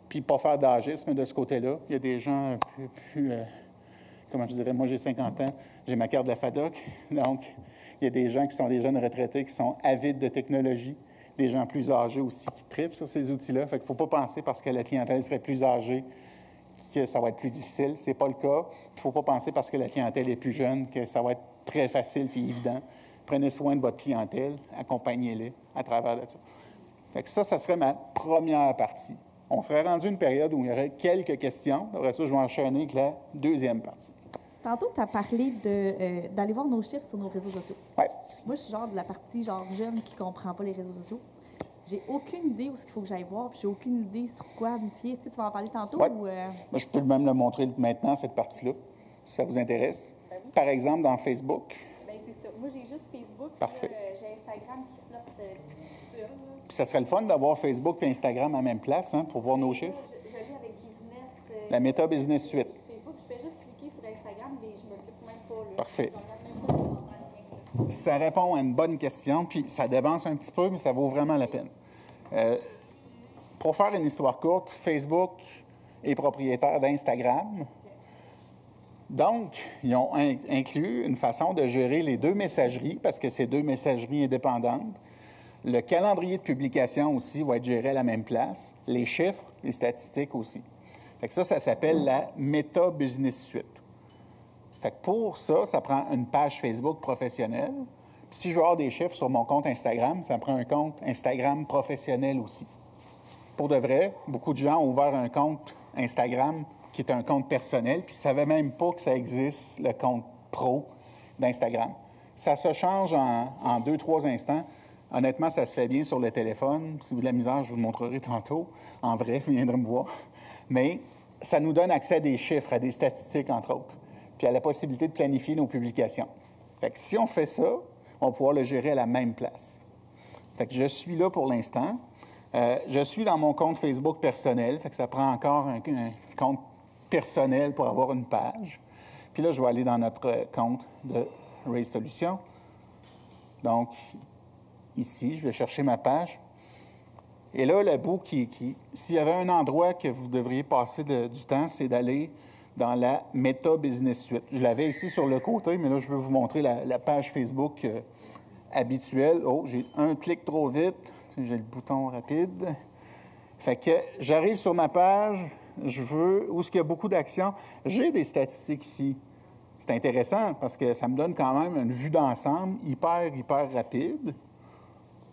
puis pas faire d'agisme de ce côté-là. Il y a des gens plus comment je dirais, moi j'ai 50 ans, j'ai ma carte de la FADOC, donc il y a des gens qui sont des jeunes retraités qui sont avides de technologie, des gens plus âgés aussi qui tripent sur ces outils-là. Fait qu'il ne faut pas penser parce que la clientèle serait plus âgée que ça va être plus difficile. Ce n'est pas le cas. Il ne faut pas penser parce que la clientèle est plus jeune que ça va être très facile et évident. Prenez soin de votre clientèle, accompagnez-les à travers de ça. Fait que ça serait ma première partie. On serait rendu à une période où il y aurait quelques questions. Après ça, je vais enchaîner avec la deuxième partie. Tantôt, tu as parlé d'aller voir nos chiffres sur nos réseaux sociaux. Oui. Moi, je suis genre de la partie jeune qui ne comprend pas les réseaux sociaux. J'ai aucune idée où il faut que j'aille voir, puis j'ai aucune idée sur quoi me fier. Est-ce que tu vas en parler tantôt? Oui. Ou Je peux même le montrer maintenant, cette partie-là, si ça vous intéresse. Ben oui. Par exemple, dans Facebook. Bien, c'est ça. Moi, j'ai juste Facebook. Parfait. J'ai Instagram qui flotte seul. Puis ça serait le fun d'avoir Facebook et Instagram à la même place, hein, pour voir nos chiffres. Je lis avec Business. La Meta Business Suite. Facebook, je fais juste cliquer sur Instagram, mais je ne m'occupe même pas. Là. Parfait. Ça répond à une bonne question, puis ça dévance un petit peu, mais ça vaut vraiment la peine. Pour faire une histoire courte, Facebook est propriétaire d'Instagram. Donc, ils ont inclus une façon de gérer les 2 messageries, parce que c'est 2 messageries indépendantes. Le calendrier de publication aussi va être géré à la même place. Les chiffres, les statistiques aussi. Fait que ça s'appelle la Meta Business Suite. Fait que pour ça, ça prend une page Facebook professionnelle. Puis si je veux avoir des chiffres sur mon compte Instagram, ça prend un compte Instagram professionnel aussi. Pour de vrai, beaucoup de gens ont ouvert un compte Instagram qui est un compte personnel, puis ils ne savaient même pas que ça existe, le compte pro d'Instagram. Ça se change en 2-3 instants. Honnêtement, ça se fait bien sur le téléphone. Si vous avez de la misère, je vous le montrerai tantôt. En vrai, vous viendrez me voir. Mais ça nous donne accès à des chiffres, à des statistiques, entre autres, puis à la possibilité de planifier nos publications. Fait que si on fait ça, on va pouvoir le gérer à la même place. Fait que je suis là pour l'instant. Je suis dans mon compte Facebook personnel, fait que ça prend encore un compte personnel pour avoir une page. Puis là, je vais aller dans notre compte de Raise Solutions. Donc, ici, je vais chercher ma page. Et là, le bout s'il y avait un endroit que vous devriez passer du temps, c'est d'aller dans la Meta Business Suite. Je l'avais ici sur le côté, mais là, je veux vous montrer la page Facebook habituelle. Oh, j'ai un clic trop vite. J'ai le bouton rapide. Fait que j'arrive sur ma page, je veux, où est-ce qu'il y a beaucoup d'actions. J'ai des statistiques ici. C'est intéressant parce que ça me donne quand même une vue d'ensemble hyper rapide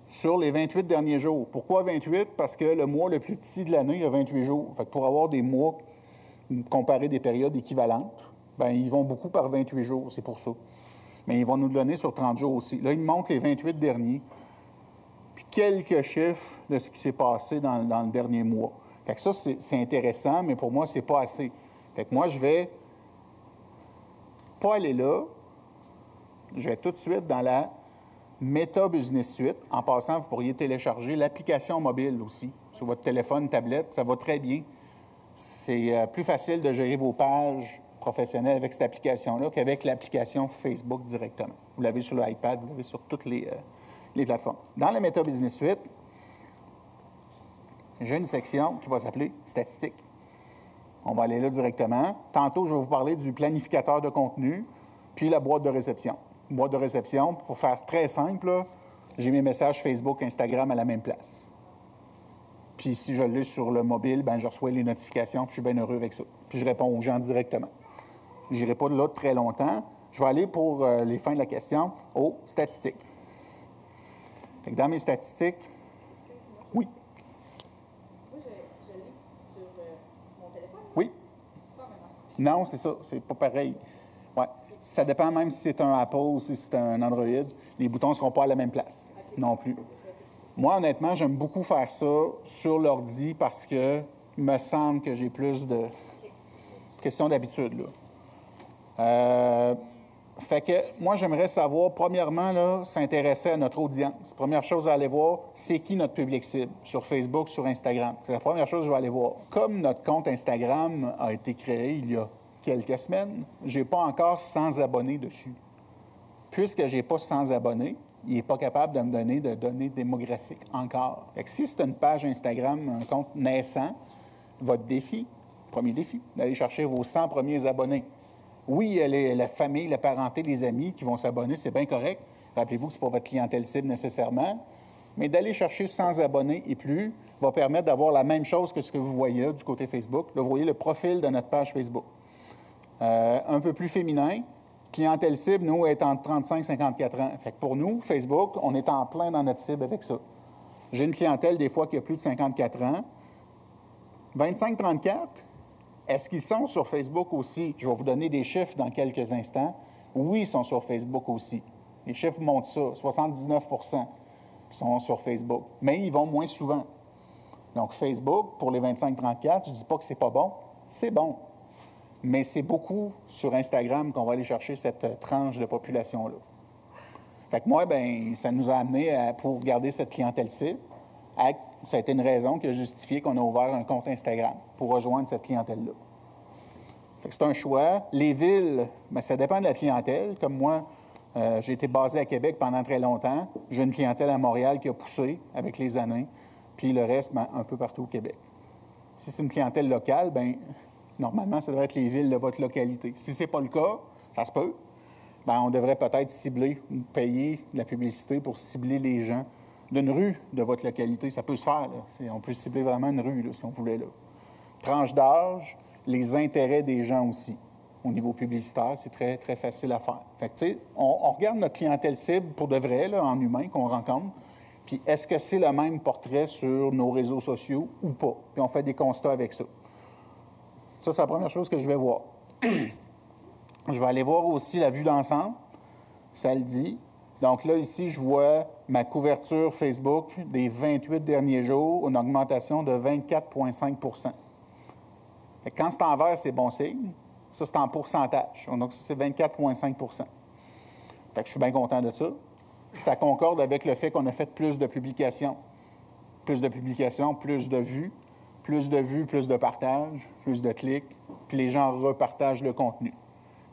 sur les 28 derniers jours. Pourquoi 28? Parce que le mois le plus petit de l'année, il y a 28 jours. Fait que pour avoir des mois, comparer des périodes équivalentes, bien, ils vont beaucoup par 28 jours, c'est pour ça. Mais ils vont nous le donner sur 30 jours aussi. Là, ils me montrent les 28 derniers, puis quelques chiffres de ce qui s'est passé dans le dernier mois. Fait que ça, c'est intéressant, mais pour moi, c'est pas assez. Fait que moi, je vais pas aller là. Je vais tout de suite dans la Meta Business Suite. En passant, vous pourriez télécharger l'application mobile aussi, sur votre téléphone, tablette. Ça va très bien. C'est plus facile de gérer vos pages professionnelles avec cette application-là qu'avec l'application Facebook directement. Vous l'avez sur l'iPad, vous l'avez sur toutes les plateformes. Dans la Meta Business Suite, j'ai une section qui va s'appeler « Statistiques ». On va aller là directement. Tantôt, je vais vous parler du planificateur de contenu, puis la boîte de réception. Boîte de réception, pour faire très simple, là, j'ai mes messages Facebook, Instagram à la même place. Puis si je l'ai sur le mobile, bien, je reçois les notifications, puis je suis bien heureux avec ça. Puis je réponds aux gens directement. Je n'irai pas de là très longtemps. Je vais aller pour les fins de la question aux statistiques. Fait que dans mes statistiques, oui. Moi, je lis sur mon téléphone. Oui. C'est pas maintenant. Non, c'est ça. C'est pas pareil. Ouais. Ça dépend même si c'est un Apple ou si c'est un Android. Les boutons ne seront pas à la même place non plus. Moi, honnêtement, j'aime beaucoup faire ça sur l'ordi parce que il me semble que j'ai plus de questions d'habitude, là. Fait que moi, j'aimerais savoir, premièrement, là, s'intéresser à notre audience. Première chose à aller voir, c'est qui notre public cible sur Facebook, sur Instagram. C'est la première chose que je vais aller voir. Comme notre compte Instagram a été créé il y a quelques semaines, je n'ai pas encore 100 abonnés dessus. Puisque je n'ai pas 100 abonnés, il n'est pas capable de me donner de données démographiques encore. Fait que si c'est une page Instagram, un compte naissant, votre défi, premier défi, d'aller chercher vos 100 premiers abonnés. Oui, il y a la famille, la parenté, les amis qui vont s'abonner, c'est bien correct. Rappelez-vous que ce n'est pas votre clientèle cible nécessairement, mais d'aller chercher 100 abonnés et plus va permettre d'avoir la même chose que ce que vous voyez là du côté Facebook. Là, vous voyez le profil de notre page Facebook. Un peu plus féminin. Clientèle cible, nous, est entre 35 et 54 ans. Fait que pour nous, Facebook, on est en plein dans notre cible avec ça. J'ai une clientèle, des fois, qui a plus de 54 ans. 25-34, est-ce qu'ils sont sur Facebook aussi? Je vais vous donner des chiffres dans quelques instants. Oui, ils sont sur Facebook aussi. Les chiffres montrent ça. 79 sont sur Facebook. Mais ils vont moins souvent. Donc, Facebook, pour les 25-34, je ne dis pas que c'est pas bon. C'est bon. Mais c'est beaucoup sur Instagram qu'on va aller chercher cette tranche de population-là. Fait que moi, bien, ça nous a amené pour garder cette clientèle cible. Ça a été une raison qui a justifié qu'on a ouvert un compte Instagram pour rejoindre cette clientèle-là. Fait que c'est un choix. Les villes, bien, ça dépend de la clientèle. Comme moi, j'ai été basé à Québec pendant très longtemps. J'ai une clientèle à Montréal qui a poussé avec les années. Puis le reste, bien, un peu partout au Québec. Si c'est une clientèle locale, bien, normalement, ça devrait être les villes de votre localité. Si ce n'est pas le cas, ça se peut, bien, on devrait peut-être cibler ou payer de la publicité pour cibler les gens d'une rue de votre localité. Ça peut se faire, là. On peut cibler vraiment une rue, là, si on voulait, là. Tranche d'âge, les intérêts des gens aussi. Au niveau publicitaire, c'est très, très facile à faire. Fait que, tu sais, on regarde notre clientèle cible pour de vrai, là, en humain, qu'on rencontre, puis est-ce que c'est le même portrait sur nos réseaux sociaux ou pas? Puis on fait des constats avec ça. Ça, c'est la première chose que je vais voir. Je vais aller voir aussi la vue d'ensemble. Ça le dit. Donc là, ici, je vois ma couverture Facebook des 28 derniers jours, une augmentation de 24,5 Quand c'est en vert, c'est bon signe. Ça, c'est en pourcentage. Donc, ça, c'est 24,5 Fait que je suis bien content de ça. Ça concorde avec le fait qu'on a fait plus de publications. Plus de publications, plus de vues. Plus de vues, plus de partages, plus de clics, puis les gens repartagent le contenu.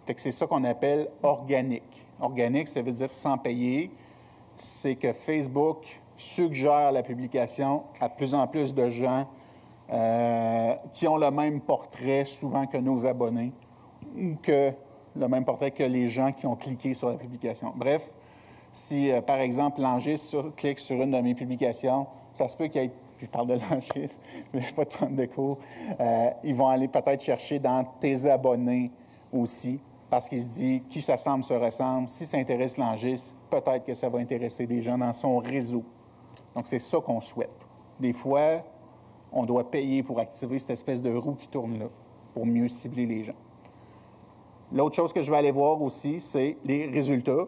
Fait que c'est ça qu'on appelle organique. Organique, ça veut dire sans payer. C'est que Facebook suggère la publication à plus en plus de gens qui ont le même portrait souvent que nos abonnés ou que le même portrait que les gens qui ont cliqué sur la publication. Bref, si, par exemple, Langis clique sur une de mes publications, ça se peut qu'il y ait je parle de Langis, je ne vais pas te prendre de cours. Ils vont aller peut-être chercher dans tes abonnés aussi, parce qu'ils se disent qui s'assemble se ressemble. Si ça intéresse Langis, peut-être que ça va intéresser des gens dans son réseau. Donc, c'est ça qu'on souhaite. Des fois, on doit payer pour activer cette espèce de roue qui tourne là, pour mieux cibler les gens. L'autre chose que je vais aller voir aussi, c'est les résultats.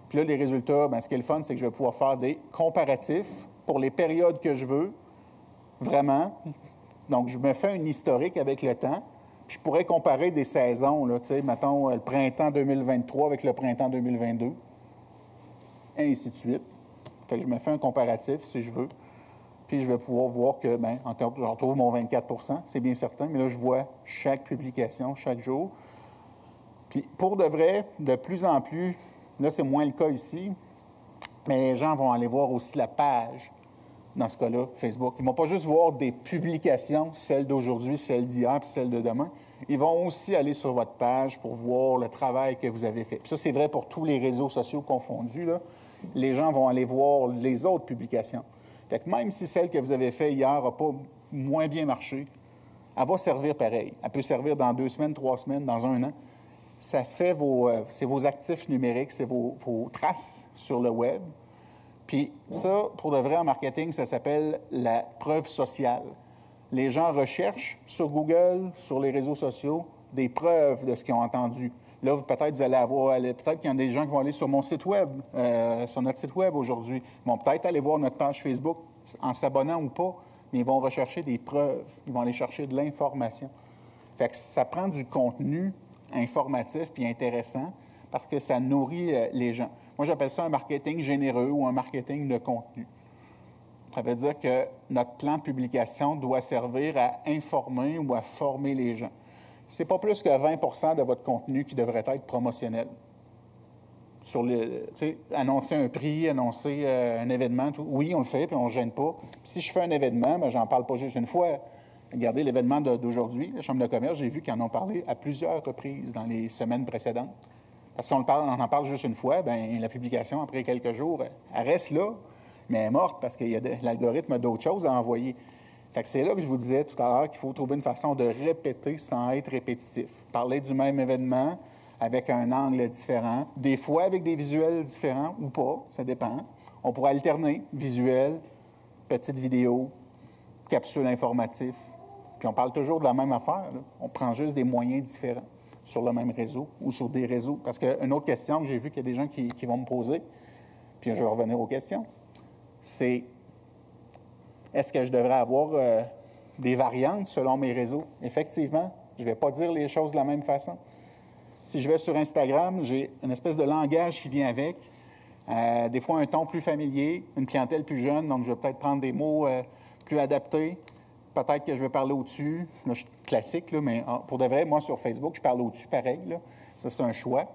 Puis là, les résultats, bien, ce qui est le fun, c'est que je vais pouvoir faire des comparatifs pour les périodes que je veux, vraiment. Donc, je me fais un historique avec le temps. Puis je pourrais comparer des saisons, là, tu sais, mettons, le printemps 2023 avec le printemps 2022, et ainsi de suite. Fait que je me fais un comparatif, si je veux. Puis je vais pouvoir voir que, bien, encore, je retrouve mon 24 c'est bien certain, mais là, je vois chaque publication, chaque jour. Puis pour de vrai, de plus en plus, là, c'est moins le cas ici, mais les gens vont aller voir aussi la page dans ce cas-là, Facebook. Ils ne vont pas juste voir des publications, celles d'aujourd'hui, celles d'hier, puis celles de demain. Ils vont aussi aller sur votre page pour voir le travail que vous avez fait. Puis ça, c'est vrai pour tous les réseaux sociaux confondus, là. Les gens vont aller voir les autres publications. Fait que même si celle que vous avez faite hier n'a pas moins bien marché, elle va servir pareil. Elle peut servir dans 2 semaines, 3 semaines, dans 1 an. Ça fait c'est vos actifs numériques, c'est vos traces sur le web. Puis ça, pour de vrai, en marketing, ça s'appelle la preuve sociale. Les gens recherchent sur Google, sur les réseaux sociaux, des preuves de ce qu'ils ont entendu. Là, peut-être vous allez avoir, peut-être qu'il y a des gens qui vont aller sur mon site web, sur notre site web aujourd'hui. Ils vont peut-être aller voir notre page Facebook en s'abonnant ou pas, mais ils vont rechercher des preuves. Ils vont aller chercher de l'information. Fait que ça prend du contenu informatif puis intéressant parce que ça nourrit les gens. Moi, j'appelle ça un marketing généreux ou un marketing de contenu. Ça veut dire que notre plan de publication doit servir à informer ou à former les gens. Ce n'est pas plus que 20 de votre contenu qui devrait être promotionnel. Annoncer un prix, annoncer un événement, tout. Oui, on le fait, puis on ne gêne pas. Puis si je fais un événement, bien, j'en parle pas juste une fois. Regardez l'événement d'aujourd'hui, la Chambre de commerce, j'ai vu qu'ils en ont parlé à plusieurs reprises dans les semaines précédentes. Parce que si on en parle juste une fois, bien, la publication, après quelques jours, elle reste là, mais elle est morte parce que l'algorithme a d'autres choses à envoyer. Fait que c'est là que je vous disais tout à l'heure qu'il faut trouver une façon de répéter sans être répétitif. Parler du même événement avec un angle différent, des fois avec des visuels différents ou pas, ça dépend. On pourrait alterner visuel, petite vidéo, capsule informative. Puis on parle toujours de la même affaire, là. On prend juste des moyens différents sur le même réseau ou sur des réseaux. Parce qu'une autre question que j'ai vu qu'il y a des gens qui vont me poser, puis je vais revenir aux questions, c'est est-ce que je devrais avoir des variantes selon mes réseaux? Effectivement, je ne vais pas dire les choses de la même façon. Si je vais sur Instagram, j'ai une espèce de langage qui vient avec, des fois un ton plus familier, une clientèle plus jeune, donc je vais peut-être prendre des mots plus adaptés. Peut-être que je vais parler au-dessus. Là, je suis classique, là, mais pour de vrai, moi, sur Facebook, je parle au-dessus pareil. Là. Ça, c'est un choix.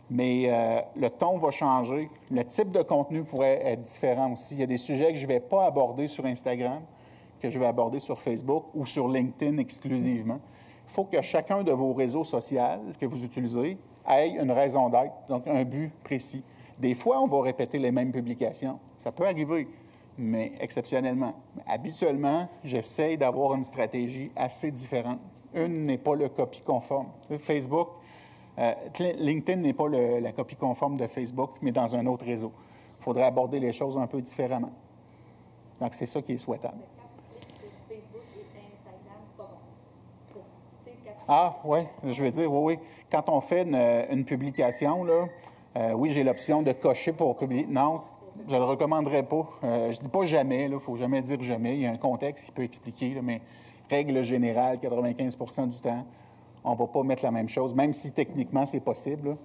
Mais le ton va changer. Le type de contenu pourrait être différent aussi. Il y a des sujets que je ne vais pas aborder sur Instagram, que je vais aborder sur Facebook ou sur LinkedIn exclusivement. Il faut que chacun de vos réseaux sociaux que vous utilisez ait une raison d'être, donc un but précis. Des fois, on va répéter les mêmes publications. Ça peut arriver, mais exceptionnellement. Habituellement, j'essaie d'avoir une stratégie assez différente. Une n'est pas le copie conforme. Facebook, LinkedIn n'est pas la copie conforme de Facebook, mais dans un autre réseau. Il faudrait aborder les choses un peu différemment. Donc, c'est ça qui est souhaitable. Mais quand tu cliques sur Facebook et Instagram, c'est pas bon. Ah, oui, je veux dire, oui. Quand on fait une publication, là, oui, j'ai l'option de cocher pour publier. Non, je ne le recommanderais pas. Je ne dis pas jamais, il ne faut jamais dire jamais. Il y a un contexte qui peut expliquer, là, mais règle générale, 95 du temps, on ne va pas mettre la même chose, même si techniquement c'est possible.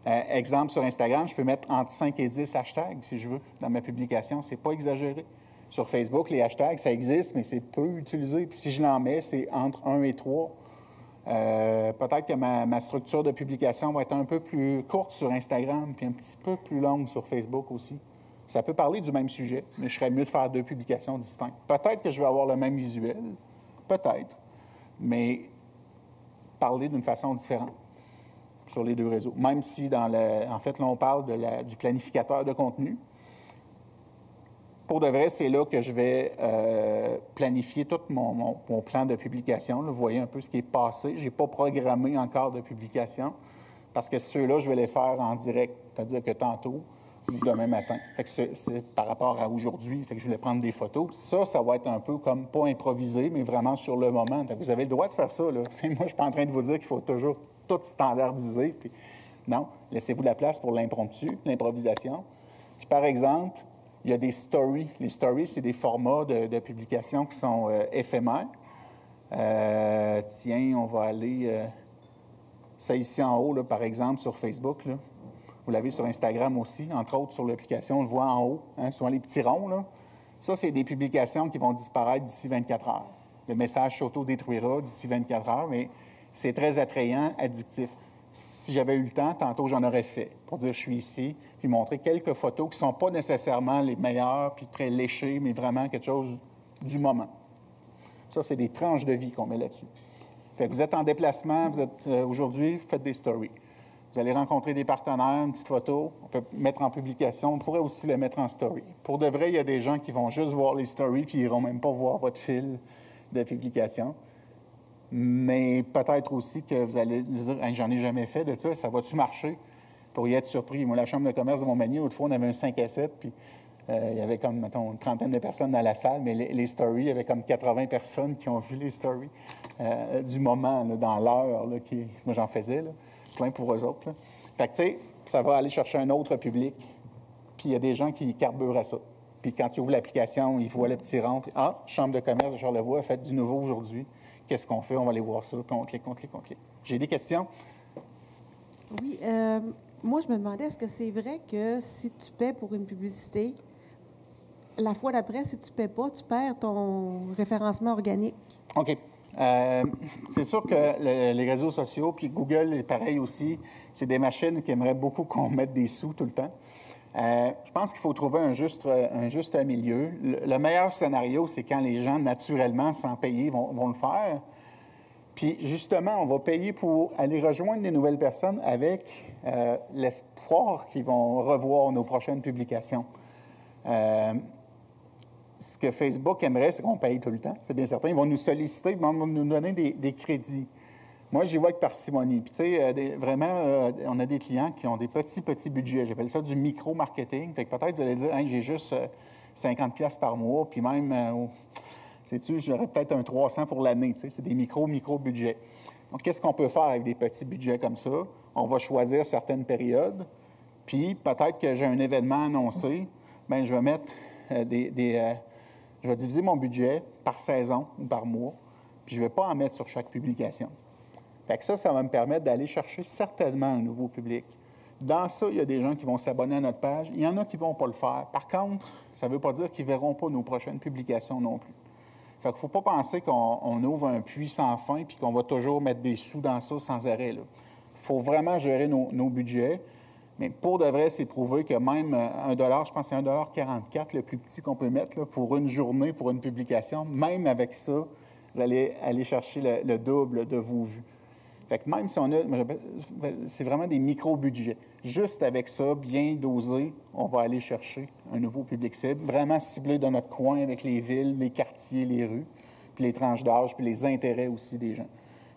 Exemple, sur Instagram, je peux mettre entre 5 et 10 hashtags, si je veux, dans ma publication. Ce n'est pas exagéré. Sur Facebook, les hashtags, ça existe, mais c'est peu utilisé. Puis si je l'en mets, c'est entre 1 et 3. Peut-être que ma structure de publication va être un peu plus courte sur Instagram, puis un petit peu plus longue sur Facebook aussi. Ça peut parler du même sujet, mais je serais mieux de faire 2 publications distinctes. Peut-être que je vais avoir le même visuel, peut-être, mais parler d'une façon différente sur les 2 réseaux. Même si, en fait, là, on parle du planificateur de contenu. Pour de vrai, c'est là que je vais planifier tout mon plan de publication. Là, vous voyez un peu ce qui est passé. Je n'ai pas programmé encore de publication parce que ceux-là, je vais les faire en direct, c'est-à-dire que tantôt ou demain matin. Fait que c'est par rapport à aujourd'hui. Fait que je voulais prendre des photos. Ça va être un peu comme, pas improvisé, mais vraiment sur le moment. Vous avez le droit de faire ça. Là. Moi, je ne suis pas en train de vous dire qu'il faut toujours tout standardiser. Puis, non, laissez-vous la place pour l'impromptu, l'improvisation. Puis, par exemple, il y a des stories. Les stories, c'est des formats de publication qui sont éphémères. Tiens, on va aller... ça ici en haut, là, par exemple, sur Facebook. Là. Vous l'avez sur Instagram aussi, entre autres sur l'application, on le voit en haut, hein, souvent les petits ronds. Là. Ça, c'est des publications qui vont disparaître d'ici 24 heures. Le message s'auto-détruira d'ici 24 heures, mais c'est très attrayant, addictif. Si j'avais eu le temps, tantôt, j'en aurais fait pour dire je suis ici, puis montrer quelques photos qui ne sont pas nécessairement les meilleures, puis très léchées, mais vraiment quelque chose du moment. Ça, c'est des tranches de vie qu'on met là-dessus. Fait que vous êtes en déplacement, vous êtes aujourd'hui, vous faites des stories. Vous allez rencontrer des partenaires, une petite photo, on peut mettre en publication, on pourrait aussi le mettre en story. Pour de vrai, il y a des gens qui vont juste voir les stories puis ils n'iront même pas voir votre fil de publication. Mais peut-être aussi que vous allez dire hey, « j'en ai jamais fait de ça, ça va-tu marcher? » Pour y être surpris. Moi, la chambre de commerce de Montmagny, l'autre fois, on avait un 5 à 7, puis il y avait comme, mettons, une trentaine de personnes dans la salle, mais les stories, il y avait comme 80 personnes qui ont vu les stories du moment, là, dans l'heure. Là, moi, j'en faisais, là, plein pour eux autres. Là. Fait que, tu sais, ça va aller chercher un autre public, puis il y a des gens qui carburent à ça. Puis quand ils ouvrent l'application, ils voient le petit rond, puis « Ah, chambre de commerce de Charlevoix, faites du nouveau aujourd'hui. Qu'est-ce qu'on fait? On va aller voir ça. » Puis on clique. J'ai des questions? Oui. Moi, je me demandais, est-ce que c'est vrai que si tu paies pour une publicité, la fois d'après, si tu ne paies pas, tu perds ton référencement organique? OK. C'est sûr que les réseaux sociaux, puis Google est pareil aussi, c'est des machines qui aimeraient beaucoup qu'on mette des sous tout le temps. Je pense qu'il faut trouver un juste milieu. Le meilleur scénario, c'est quand les gens, naturellement, sans payer, vont le faire. Puis, justement, on va payer pour aller rejoindre des nouvelles personnes avec l'espoir qu'ils vont revoir nos prochaines publications. Ce que Facebook aimerait, c'est qu'on paye tout le temps. C'est bien certain. Ils vont nous solliciter, ils vont nous donner des crédits. Moi, j'y vois avec parcimonie. Puis, tu sais, vraiment, on a des clients qui ont des petits budgets. J'appelle ça du micro-marketing. Fait que peut-être vous allez dire, hey, j'ai juste 50$ par mois, puis même, sais-tu, j'aurais peut-être un 300 pour l'année. Tu sais, c'est des micro-budgets. Donc, qu'est-ce qu'on peut faire avec des petits budgets comme ça? On va choisir certaines périodes, puis peut-être que j'ai un événement annoncé, bien, je vais mettre je vais diviser mon budget par saison ou par mois, puis je ne vais pas en mettre sur chaque publication. Fait que ça va me permettre d'aller chercher certainement un nouveau public. Dans ça, il y a des gens qui vont s'abonner à notre page. Il y en a qui ne vont pas le faire. Par contre, ça ne veut pas dire qu'ils ne verront pas nos prochaines publications non plus. Fait qu'il ne faut pas penser qu'on ouvre un puits sans fin puis qu'on va toujours mettre des sous dans ça sans arrêt. Il faut vraiment gérer nos budgets. Mais pour de vrai, c'est prouvé que même $1, je pense que c'est $1,44 le plus petit qu'on peut mettre là, pour une journée, pour une publication. Même avec ça, vous allez aller chercher le double de vos vues. Fait que même si on a, c'est vraiment des micro-budgets. Juste avec ça, bien dosé, on va aller chercher un nouveau public cible, vraiment ciblé dans notre coin avec les villes, les quartiers, les rues, puis les tranches d'âge, puis les intérêts aussi des gens.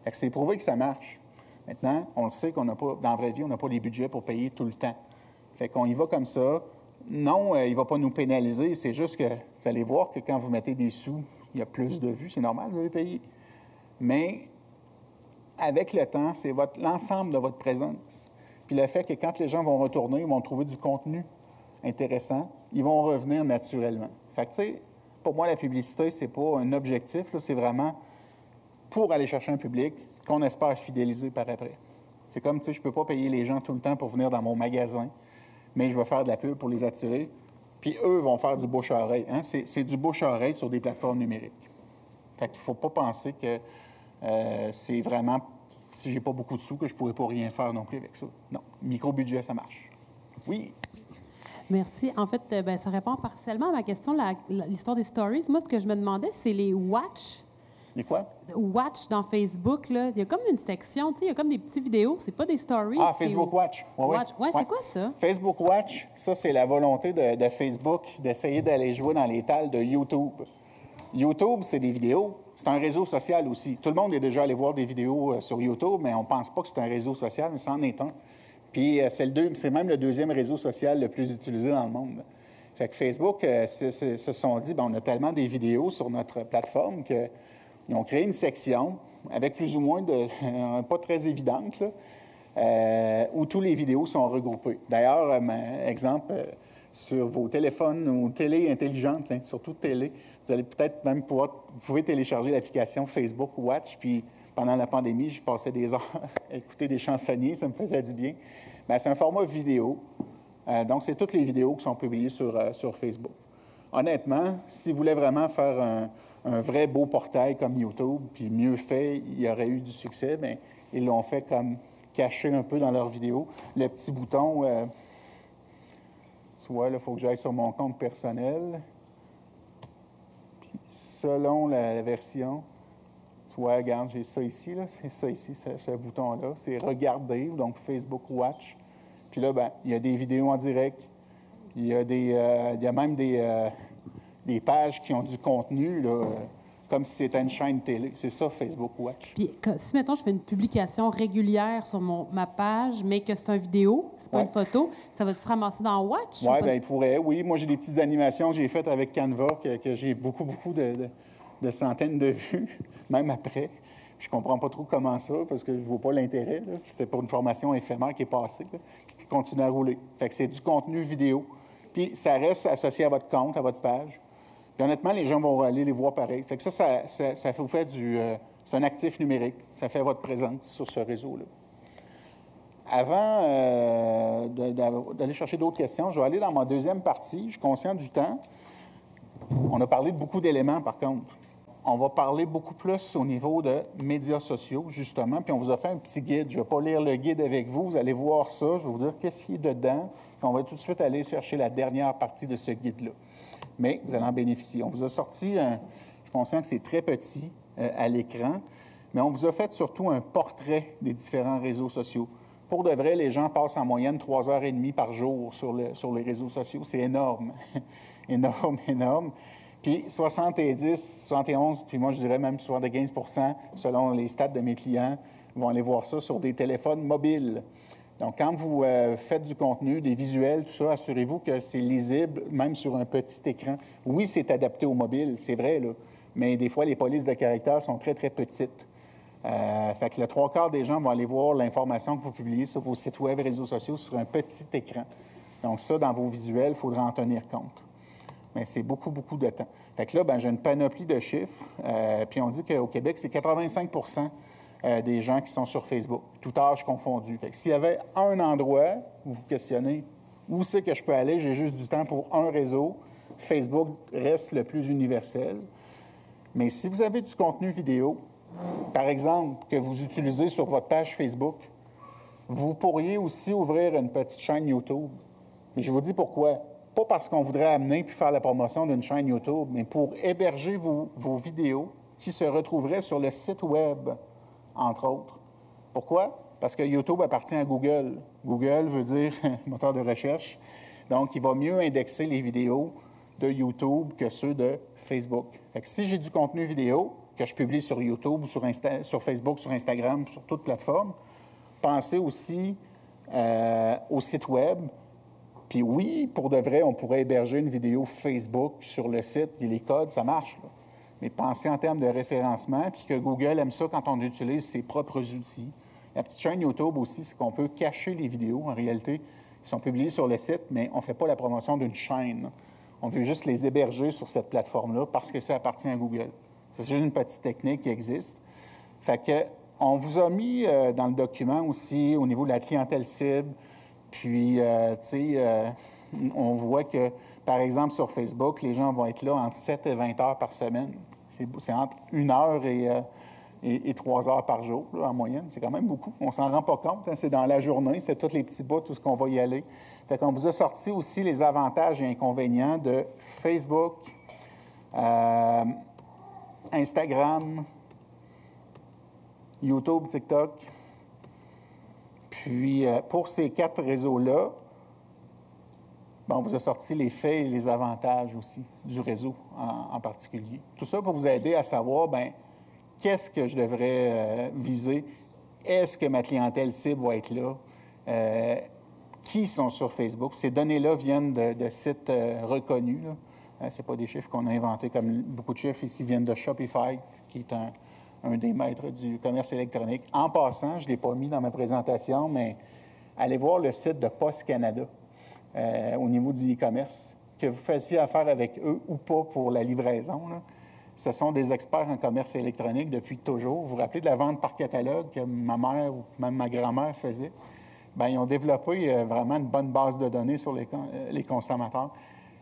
Fait que c'est prouvé que ça marche. Maintenant, on le sait qu'on n'a pas, dans la vraie vie, on n'a pas les budgets pour payer tout le temps. Fait qu'on y va comme ça. Non, il ne va pas nous pénaliser, c'est juste que vous allez voir que quand vous mettez des sous, il y a plus de vues, c'est normal, vous allez payer. Mais avec le temps, c'est l'ensemble de votre présence. Puis le fait que quand les gens vont retourner, ils vont trouver du contenu intéressant, ils vont revenir naturellement. Fait que, tu sais, pour moi, la publicité, c'est pas un objectif, là, c'est vraiment pour aller chercher un public qu'on espère fidéliser par après. C'est comme, tu sais, je ne peux pas payer les gens tout le temps pour venir dans mon magasin, mais je vais faire de la pub pour les attirer, puis eux vont faire du bouche-à-oreille. Hein? C'est du bouche-à-oreille sur des plateformes numériques. Fait qu'il ne faut pas penser que c'est vraiment, si j'ai pas beaucoup de sous, que je ne pourrais pas rien faire non plus avec ça. Non, micro-budget, ça marche. Oui? Merci. En fait, ça répond partiellement à ma question, l'histoire des stories. Moi, ce que je me demandais, c'est les watch. Les quoi? Watch dans Facebook, là. Il y a comme une section, tu sais, il y a comme des petites vidéos. C'est pas des stories. Ah, Facebook Watch. Ouais, c'est quoi ça? Facebook Watch, ça, c'est la volonté de Facebook d'essayer d'aller jouer dans l'étal de YouTube. YouTube, c'est des vidéos. C'est un réseau social aussi. Tout le monde est déjà allé voir des vidéos sur YouTube, mais on ne pense pas que c'est un réseau social, mais c'en est un. Puis c'est même le deuxième réseau social le plus utilisé dans le monde. Fait que Facebook se sont dit, on a tellement des vidéos sur notre plateforme qu'ils ont créé une section avec plus ou moins pas très évidente, là, où tous les vidéos sont regroupées. D'ailleurs, exemple, sur vos téléphones ou télé intelligentes, surtout télé, vous allez peut-être même vous pouvez télécharger l'application Facebook Watch, puis pendant la pandémie, je passais des heures à écouter des chansonniers, ça me faisait du bien. Bien, c'est un format vidéo, donc c'est toutes les vidéos qui sont publiées sur Facebook. Honnêtement, si vous voulez vraiment faire un vrai beau portail comme YouTube, puis mieux fait, il y aurait eu du succès, bien, ils l'ont fait comme cacher un peu dans leurs vidéos. Le petit bouton, tu vois, là, il faut que j'aille sur mon compte personnel. Puis selon la version, tu vois, regarde, j'ai ça ici, là, c'est ça ici, ce bouton-là. C'est Regarder, donc Facebook Watch. Puis là, ben, il y a des vidéos en direct. Il y a même des pages qui ont du contenu, là, comme si c'était une chaîne télé. C'est ça, Facebook Watch. Puis, si, mettons, je fais une publication régulière sur ma page, mais que c'est une vidéo, c'est pas une photo, ça va se ramasser dans Watch? Oui, bien, il pourrait, oui. Moi, j'ai des petites animations que j'ai faites avec Canva, que j'ai beaucoup de centaines de vues, même après. Je comprends pas trop comment ça, parce que je vois pas l'intérêt. C'était pour une formation éphémère qui est passée, là, qui continue à rouler. Fait que c'est du contenu vidéo. Puis ça reste associé à votre compte, à votre page. Puis honnêtement, les gens vont aller les voir pareil. Fait que ça vous fait c'est un actif numérique. Ça fait votre présence sur ce réseau-là. Avant d'aller chercher d'autres questions, je vais aller dans ma deuxième partie. Je suis conscient du temps. On a parlé de beaucoup d'éléments, par contre. On va parler beaucoup plus au niveau de médias sociaux, justement. Puis on vous a fait un petit guide. Je ne vais pas lire le guide avec vous. Vous allez voir ça. Je vais vous dire qu'est-ce qui est dedans. Puis on va tout de suite aller chercher la dernière partie de ce guide-là. Mais vous allez en bénéficier. On vous a sorti, je suis conscient que c'est très petit à l'écran, mais on vous a fait surtout un portrait des différents réseaux sociaux. Pour de vrai, les gens passent en moyenne 3h30 par jour sur les réseaux sociaux. C'est énorme. énorme, énorme. Puis 70, 71, puis moi je dirais même 75 % selon les stats de mes clients, vont aller voir ça sur des téléphones mobiles. Donc, quand vous faites du contenu, des visuels, tout ça, assurez-vous que c'est lisible, même sur un petit écran. Oui, c'est adapté au mobile, c'est vrai, là, mais des fois, les polices de caractère sont très, très petites. Fait que le 3/4 des gens vont aller voir l'information que vous publiez sur vos sites web et réseaux sociaux sur un petit écran. Donc, ça, dans vos visuels, il faudra en tenir compte. Mais c'est beaucoup, beaucoup de temps. Fait que là, ben, j'ai une panoplie de chiffres. Puis on dit qu'au Québec, c'est 85 % des gens qui sont sur Facebook, tout âge confondu. Fait que s'il y avait un endroit où vous questionnez où c'est que je peux aller, j'ai juste du temps pour un réseau, Facebook reste le plus universel. Mais si vous avez du contenu vidéo, par exemple, que vous utilisez sur votre page Facebook, vous pourriez aussi ouvrir une petite chaîne YouTube. Et je vous dis pourquoi. Pas parce qu'on voudrait amener puis faire la promotion d'une chaîne YouTube, mais pour héberger vos vidéos qui se retrouveraient sur le site Web, entre autres. Pourquoi? Parce que YouTube appartient à Google. Google veut dire moteur de recherche. Donc, il va mieux indexer les vidéos de YouTube que ceux de Facebook. Fait que si j'ai du contenu vidéo que je publie sur YouTube ou sur Facebook, sur Instagram, sur toute plateforme, pensez aussi au site Web. Puis oui, pour de vrai, on pourrait héberger une vidéo Facebook sur le site, puis les codes, ça marche, là. Mais pensez en termes de référencement, puis que Google aime ça quand on utilise ses propres outils. La petite chaîne YouTube aussi, c'est qu'on peut cacher les vidéos. En réalité, ils sont publiés sur le site, mais on ne fait pas la promotion d'une chaîne. On veut juste les héberger sur cette plateforme-là parce que ça appartient à Google. C'est juste une petite technique qui existe. Fait que, on vous a mis dans le document aussi, au niveau de la clientèle cible, puis, tu sais, on voit que, par exemple, sur Facebook, les gens vont être là entre 7 et 20 heures par semaine. C'est entre 1 heure et 3 heures par jour, là, en moyenne. C'est quand même beaucoup. On ne s'en rend pas compte. Hein? C'est dans la journée, c'est tous les petits bouts, tout ce qu'on va y aller. Fait qu'on vous a sorti aussi les avantages et inconvénients de Facebook, Instagram, YouTube, TikTok. Puis, pour ces 4 réseaux-là, ben, on vous a sorti les faits et les avantages aussi du réseau en particulier. Tout ça pour vous aider à savoir, bien, qu'est-ce que je devrais viser? Est-ce que ma clientèle cible va être là? Qui sont sur Facebook? Ces données-là viennent de sites reconnus. Ce n'est pas des chiffres qu'on a inventés, comme beaucoup de chiffres ici viennent de Shopify, qui est un des maîtres du commerce électronique. En passant, je ne l'ai pas mis dans ma présentation, mais allez voir le site de Post Canada au niveau du e-commerce, que vous fassiez affaire avec eux ou pas pour la livraison, là. Ce sont des experts en commerce électronique depuis toujours. Vous vous rappelez de la vente par catalogue que ma mère ou même ma grand-mère faisait? Bien, ils ont développé vraiment une bonne base de données sur les consommateurs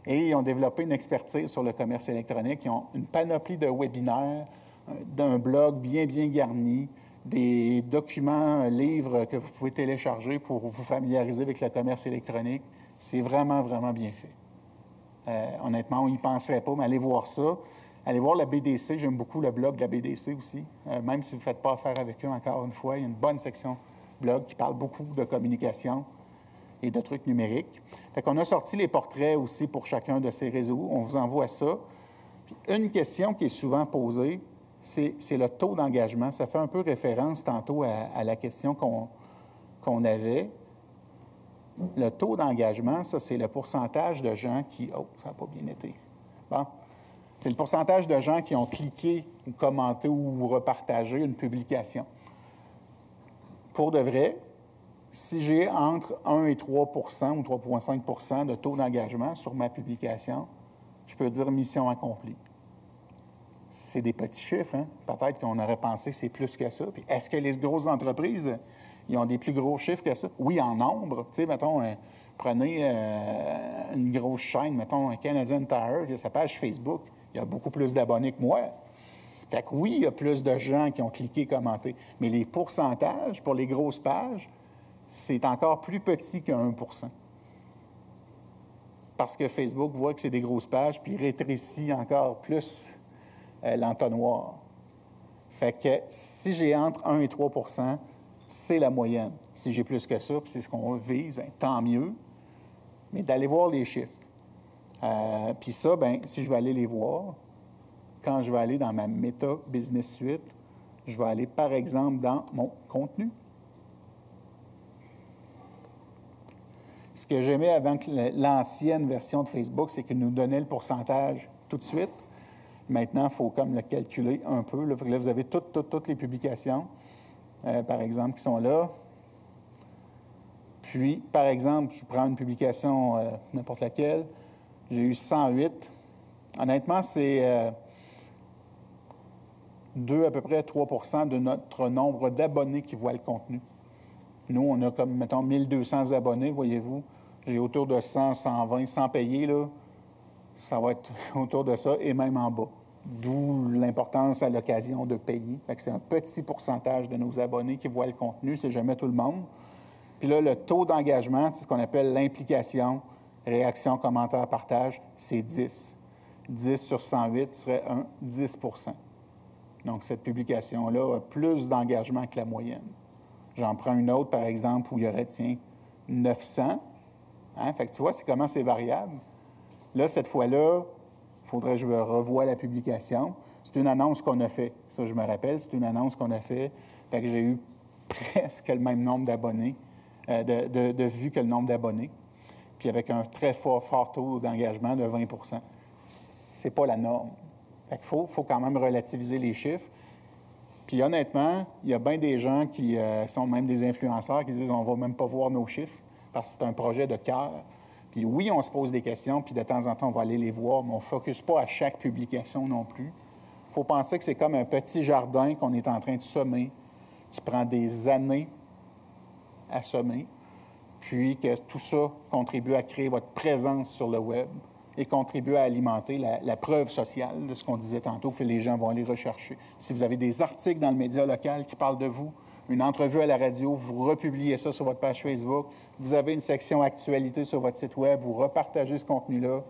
et ils ont développé une expertise sur le commerce électronique. Ils ont une panoplie de webinaires, d'un blog bien, bien garni, des documents, livres que vous pouvez télécharger pour vous familiariser avec le commerce électronique. C'est vraiment, vraiment bien fait. Honnêtement, on n'y penserait pas, mais allez voir ça. Allez voir la BDC. J'aime beaucoup le blog de la BDC aussi. Même si vous ne faites pas affaire avec eux, encore une fois, il y a une bonne section blog qui parle beaucoup de communication et de trucs numériques. Fait qu'on a sorti les portraits aussi pour chacun de ces réseaux. On vous envoie ça. Puis une question qui est souvent posée, c'est le taux d'engagement. Ça fait un peu référence tantôt à la question qu'on avait. Le taux d'engagement, ça, c'est le pourcentage de gens qui... Oh, ça n'a pas bien été. Bon. C'est le pourcentage de gens qui ont cliqué ou commenté ou repartagé une publication. Pour de vrai, si j'ai entre 1 et 3 ou 3,5 de taux d'engagement sur ma publication, je peux dire mission accomplie. C'est des petits chiffres, hein? Peut-être qu'on aurait pensé que c'est plus que ça. Puis est-ce que les grosses entreprises, ils ont des plus gros chiffres que ça? Oui, en nombre. Tu sais, mettons, prenez une grosse chaîne, mettons, Canadian Tire, sa page Facebook, il y a beaucoup plus d'abonnés que moi. Fait que oui, il y a plus de gens qui ont cliqué, commenté. Mais les pourcentages pour les grosses pages, c'est encore plus petit que 1 %. Parce que Facebook voit que c'est des grosses pages, puis rétrécit encore plus l'entonnoir. Fait que si j'ai entre 1 et 3 %, c'est la moyenne. Si j'ai plus que ça, puis c'est ce qu'on vise, bien, tant mieux. Mais d'aller voir les chiffres. Puis ça, bien, si je vais aller les voir, quand je vais aller dans ma Meta Business Suite, je vais aller, par exemple, dans mon contenu. Ce que j'aimais avant l'ancienne version de Facebook, c'est qu'il nous donnait le pourcentage tout de suite. Maintenant, il faut comme le calculer un peu. Là, vous avez toutes les publications, par exemple, qui sont là. Puis, par exemple, je prends une publication, n'importe laquelle, j'ai eu 108. Honnêtement, c'est à peu près 3 % de notre nombre d'abonnés qui voient le contenu. Nous, on a comme, mettons, 1200 abonnés, voyez-vous. J'ai autour de 100, 120, sans payer, là. Ça va être autour de ça et même en bas. D'où l'importance à l'occasion de payer. Fait que c'est un petit pourcentage de nos abonnés qui voient le contenu, c'est jamais tout le monde. Puis là, le taux d'engagement, c'est ce qu'on appelle l'implication, réaction, commentaire, partage, c'est 10. 10 sur 108 serait 10 %. Donc, cette publication-là a plus d'engagement que la moyenne. J'en prends une autre, par exemple, où il y aurait, 900. Hein? Fait que tu vois, c'est comment c'est variable. Là, cette fois-là, il faudrait que je revoie la publication. C'est une annonce qu'on a fait. Ça, je me rappelle, c'est une annonce qu'on a fait. Fait que j'ai eu presque le même nombre d'abonnés, de vues que le nombre d'abonnés. Puis avec un très fort taux d'engagement de 20 %. C'est pas la norme. Fait qu'il faut quand même relativiser les chiffres. Puis honnêtement, il y a bien des gens qui sont même des influenceurs qui disent on ne va même pas voir nos chiffres parce que c'est un projet de cœur. Puis oui, on se pose des questions, puis de temps en temps, on va aller les voir, mais on ne focus pas à chaque publication non plus. Il faut penser que c'est comme un petit jardin qu'on est en train de semer, qui prend des années à semer, puis que tout ça contribue à créer votre présence sur le web et contribue à alimenter la preuve sociale de ce qu'on disait tantôt, que les gens vont aller rechercher. Si vous avez des articles dans le média local qui parlent de vous, une entrevue à la radio, vous republiez ça sur votre page Facebook, vous avez une section actualité sur votre site web, vous repartagez ce contenu-là,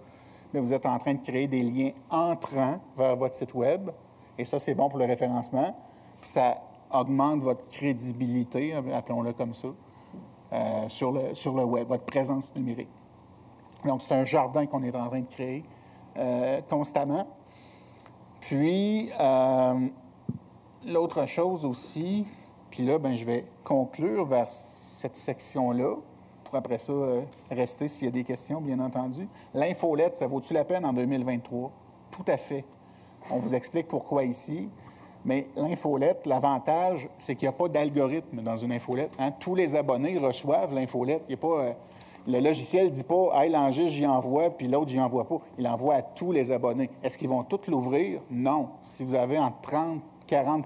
mais vous êtes en train de créer des liens entrants vers votre site web, et ça, c'est bon pour le référencement, puis ça augmente votre crédibilité, appelons-le comme ça, sur le web, votre présence numérique. Donc, c'est un jardin qu'on est en train de créer constamment. Puis, l'autre chose aussi, puis là, bien, je vais conclure vers cette section-là, pour après ça rester s'il y a des questions, bien entendu. L'infolette, ça vaut-tu la peine en 2023? Tout à fait. On vous explique pourquoi ici. Mais l'infolette, l'avantage, c'est qu'il n'y a pas d'algorithme dans une infolette. Hein? Tous les abonnés reçoivent l'infolette. Il n'y a pas... Le logiciel ne dit pas « Hey, l'enregistre, j'y envoie, puis l'autre, j'y envoie pas ». Il envoie à tous les abonnés. Est-ce qu'ils vont tous l'ouvrir? Non. Si vous avez entre 30, 40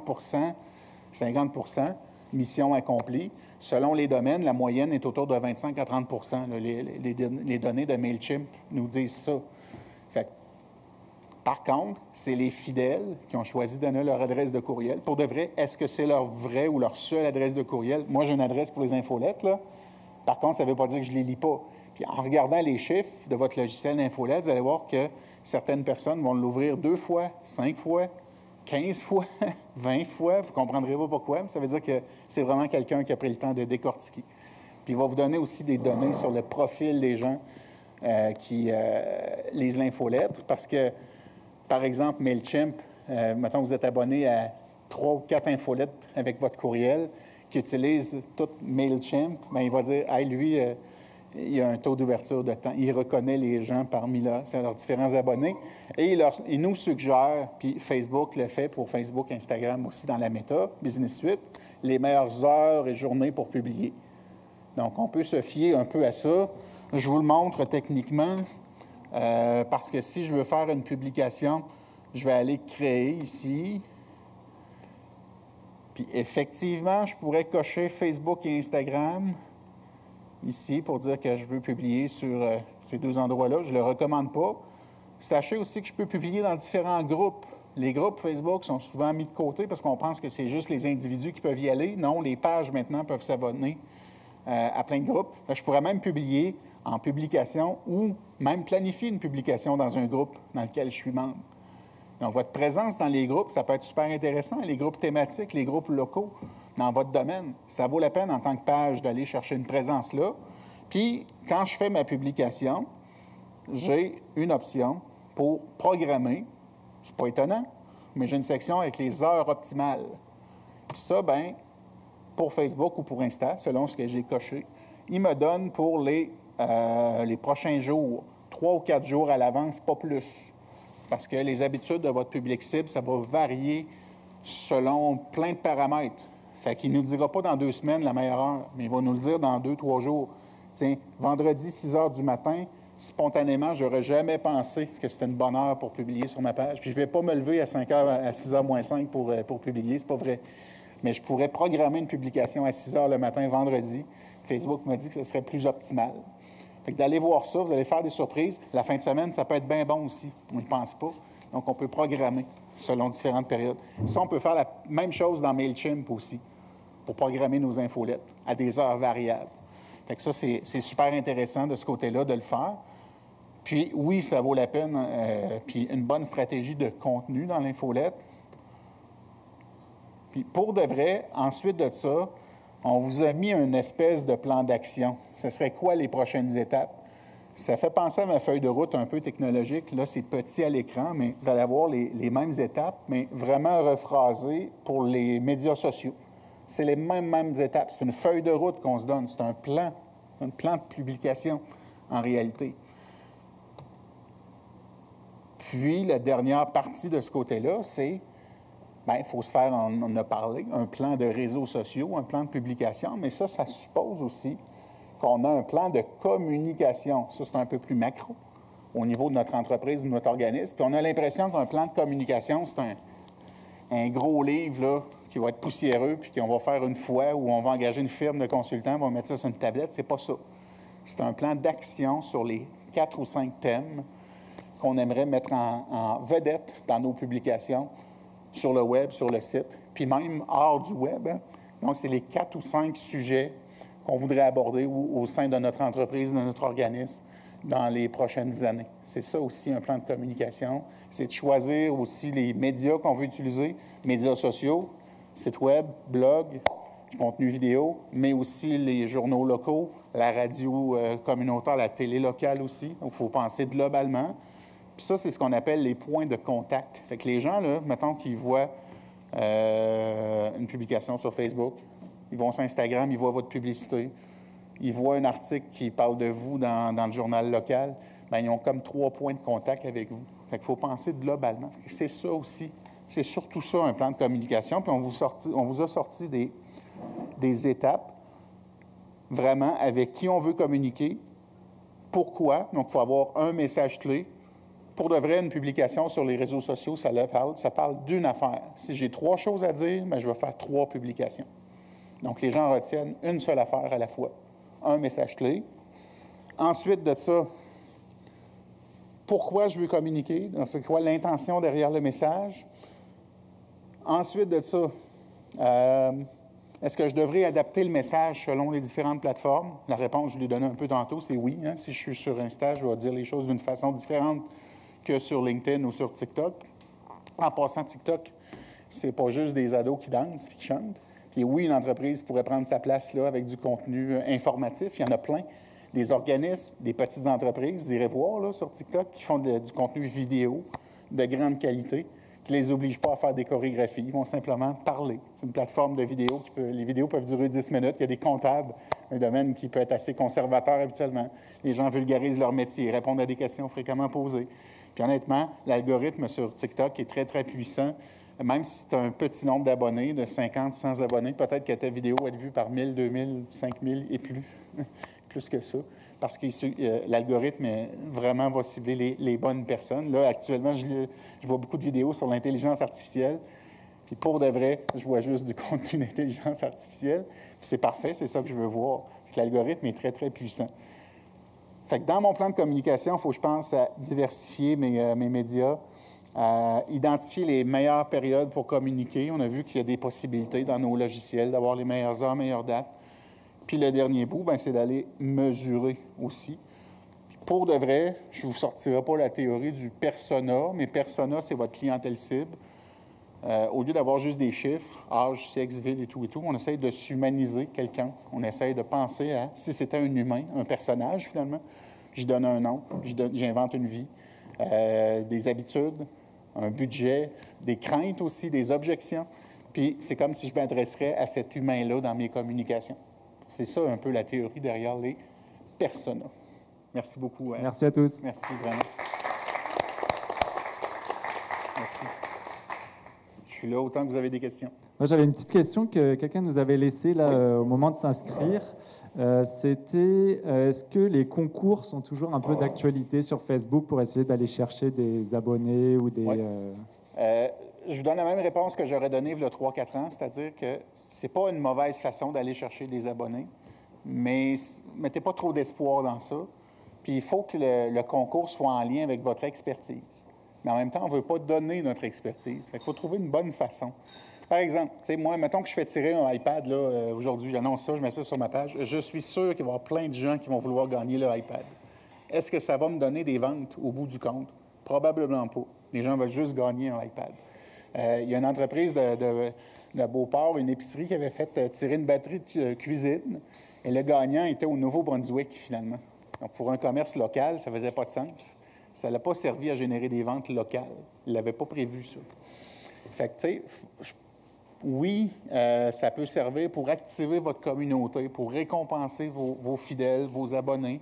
50 mission accomplie, selon les domaines, la moyenne est autour de 25 à 30 Les données de MailChimp nous disent ça. Fait que Par contre, c'est les fidèles qui ont choisi de donner leur adresse de courriel. Pour de vrai, est-ce que c'est leur vraie ou leur seule adresse de courriel? Moi, j'ai une adresse pour les infolettes, là. Par contre, ça ne veut pas dire que je ne les lis pas. Puis en regardant les chiffres de votre logiciel d'infolette, vous allez voir que certaines personnes vont l'ouvrir 2 fois, 5 fois, 15 fois, 20 fois. Vous ne comprendrez pas pourquoi, mais ça veut dire que c'est vraiment quelqu'un qui a pris le temps de décortiquer. Puis il va vous donner aussi des données sur le profil des gens qui lisent l'infolettre, parce que, par exemple, MailChimp, mettons vous êtes abonné à 3 ou 4 infolettes avec votre courriel, qui utilisent tout MailChimp, bien, il va dire « Hey, lui, il a un taux d'ouverture de temps. Il reconnaît les gens parmi là, c'est leurs différents abonnés. Et il nous suggère, puis Facebook le fait pour Facebook, Instagram aussi dans la méta, Business Suite, les meilleures heures et journées pour publier. Donc, on peut se fier un peu à ça. Je vous le montre techniquement, parce que si je veux faire une publication, je vais aller créer ici. Puis effectivement, je pourrais cocher Facebook et Instagram ici pour dire que je veux publier sur ces 2 endroits-là. Je ne le recommande pas. Sachez aussi que je peux publier dans différents groupes. Les groupes Facebook sont souvent mis de côté parce qu'on pense que c'est juste les individus qui peuvent y aller. Non, les pages maintenant peuvent s'abonner à plein de groupes. Je pourrais même publier en publication ou même planifier une publication dans un groupe dans lequel je suis membre. Donc, votre présence dans les groupes, ça peut être super intéressant. Les groupes thématiques, les groupes locaux dans votre domaine. Ça vaut la peine en tant que page d'aller chercher une présence là. Puis, quand je fais ma publication, j'ai une option pour programmer. C'est pas étonnant, mais j'ai une section avec les heures optimales. Puis ça, bien, pour Facebook ou pour Insta, selon ce que j'ai coché, il me donne pour les prochains jours, 3 ou 4 jours à l'avance, pas plus. Parce que les habitudes de votre public cible, ça va varier selon plein de paramètres. Fait qu'il ne nous dira pas dans 2 semaines la meilleure heure, mais il va nous le dire dans 2-3 jours. Tiens, vendredi, 6 heures du matin, spontanément, je n'aurais jamais pensé que c'était une bonne heure pour publier sur ma page. Puis je ne vais pas me lever à 5 heures, à 6 heures moins 5 pour publier, c'est pas vrai. Mais je pourrais programmer une publication à 6 heures le matin, vendredi. Facebook m'a dit que ce serait plus optimal. Fait que d'aller voir ça, vous allez faire des surprises. La fin de semaine, ça peut être bien bon aussi. On n'y pense pas. Donc, on peut programmer selon différentes périodes. Ça, on peut faire la même chose dans MailChimp aussi, pour programmer nos infolettes à des heures variables. Fait que ça, c'est super intéressant de ce côté-là de le faire. Puis, oui, ça vaut la peine. Puis, une bonne stratégie de contenu dans l'infolette. Puis, pour de vrai, ensuite de ça, on vous a mis une espèce de plan d'action. Ce serait quoi les prochaines étapes? Ça fait penser à ma feuille de route un peu technologique. Là, c'est petit à l'écran, mais vous allez avoir les mêmes étapes, mais vraiment rephrasées pour les médias sociaux. C'est les mêmes étapes. C'est une feuille de route qu'on se donne. C'est un plan de publication, en réalité. Puis, la dernière partie de ce côté-là, c'est, bien, il faut se faire, on en a parlé, un plan de réseaux sociaux, un plan de publication, mais ça suppose aussi qu'on a un plan de communication. Ça, c'est un peu plus macro au niveau de notre entreprise, de notre organisme. Puis on a l'impression qu'un plan de communication, c'est un gros livre là, qui va être poussiéreux, puis qu'on va faire une fois, où on va engager une firme de consultants, on va mettre ça sur une tablette. C'est pas ça. C'est un plan d'action sur les 4 ou 5 thèmes qu'on aimerait mettre en vedette dans nos publications, sur le web, sur le site, puis même hors du web. Hein. Donc, c'est les 4 ou 5 sujets qu'on voudrait aborder au sein de notre entreprise, de notre organisme, dans les prochaines années. C'est ça aussi, un plan de communication. C'est de choisir aussi les médias qu'on veut utiliser, médias sociaux, sites web, blog, contenu vidéo, mais aussi les journaux locaux, la radio communautaire, la télé locale aussi. Donc, il faut penser globalement. Puis ça, c'est ce qu'on appelle les points de contact. Fait que les gens, là, mettons qu'ils voient une publication sur Facebook, ils vont sur Instagram, ils voient votre publicité, ils voient un article qui parle de vous dans le journal local, bien, ils ont comme 3 points de contact avec vous. Fait qu'il faut penser globalement. C'est ça aussi. C'est surtout ça, un plan de communication. Puis on vous a sorti des étapes, vraiment, avec qui on veut communiquer, pourquoi. Donc, il faut avoir un message clé. Pour de vrai, une publication sur les réseaux sociaux, ça parle d'une affaire. Si j'ai 3 choses à dire, bien, je vais faire 3 publications. Donc, les gens retiennent une seule affaire à la fois. Un message clé. Ensuite de ça, pourquoi je veux communiquer, c'est quoi l'intention derrière le message. Ensuite de ça, est-ce que je devrais adapter le message selon les différentes plateformes? La réponse, je l'ai donnée un peu tantôt, c'est oui. Hein? Si je suis sur Insta, je vais dire les choses d'une façon différente que sur LinkedIn ou sur TikTok. En passant, TikTok, c'est pas juste des ados qui dansent et qui chantent. Puis oui, une entreprise pourrait prendre sa place là avec du contenu informatif. Il y en a plein. Des organismes, des petites entreprises, vous irez voir là, sur TikTok, qui font du contenu vidéo de grande qualité, qui ne les obligent pas à faire des chorégraphies. Ils vont simplement parler. C'est une plateforme de vidéo. Les vidéos peuvent durer 10 minutes. Il y a des comptables, un domaine qui peut être assez conservateur habituellement. Les gens vulgarisent leur métier, répondent à des questions fréquemment posées. Puis honnêtement, l'algorithme sur TikTok est très, très puissant. Même si tu as un petit nombre d'abonnés, de 50, 100 abonnés, peut-être que ta vidéo va être vue par 1000, 2000, 5000 et plus. Plus que ça. Parce que l'algorithme vraiment va cibler les bonnes personnes. Là, actuellement, je vois beaucoup de vidéos sur l'intelligence artificielle. Puis pour de vrai, je vois juste du contenu d'intelligence artificielle. Puis c'est parfait, c'est ça que je veux voir. L'algorithme est très, très puissant. Fait que dans mon plan de communication, il faut, je pense, à diversifier mes médias, à identifier les meilleures périodes pour communiquer. On a vu qu'il y a des possibilités dans nos logiciels d'avoir les meilleures heures, meilleures dates. Puis le dernier bout, c'est d'aller mesurer aussi. Puis pour de vrai, je ne vous sortirai pas la théorie du persona, mais persona, c'est votre clientèle cible. Au lieu d'avoir juste des chiffres, âge, sexe, ville et tout, on essaye de s'humaniser quelqu'un. On essaye de penser à, si c'était un humain, un personnage finalement, j'y donne un nom, j'invente une vie, des habitudes, un budget, des craintes aussi, des objections. Puis c'est comme si je m'adresserais à cet humain-là dans mes communications. C'est ça un peu la théorie derrière les personas. Merci beaucoup. Merci à tous. Merci vraiment. Merci. Je suis là autant que vous avez des questions. Moi, j'avais une petite question que quelqu'un nous avait laissée là, au moment de s'inscrire. C'était, est-ce que les concours sont toujours un peu d'actualité sur Facebook pour essayer d'aller chercher des abonnés ou des... Oui. Je vous donne la même réponse que j'aurais donnée il y a 3-4 ans, c'est-à-dire que c'est pas une mauvaise façon d'aller chercher des abonnés, mais mettez pas trop d'espoir dans ça. Puis il faut que le concours soit en lien avec votre expertise. Mais en même temps, on ne veut pas donner notre expertise. Il faut trouver une bonne façon. Par exemple, moi, mettons que je fais tirer un iPad là, aujourd'hui, j'annonce ça, je mets ça sur ma page. Je suis sûr qu'il va y avoir plein de gens qui vont vouloir gagner leur iPad. Est-ce que ça va me donner des ventes au bout du compte? Probablement pas. Les gens veulent juste gagner un iPad. Il y a une entreprise de Beauport, une épicerie qui avait fait tirer une batterie de cuisine et le gagnant était au Nouveau-Brunswick, finalement. Donc, pour un commerce local, ça ne faisait pas de sens. Ça n'a pas servi à générer des ventes locales. Il n'avait pas prévu ça. Fait que, tu sais, oui, ça peut servir pour activer votre communauté, pour récompenser vos fidèles, vos abonnés.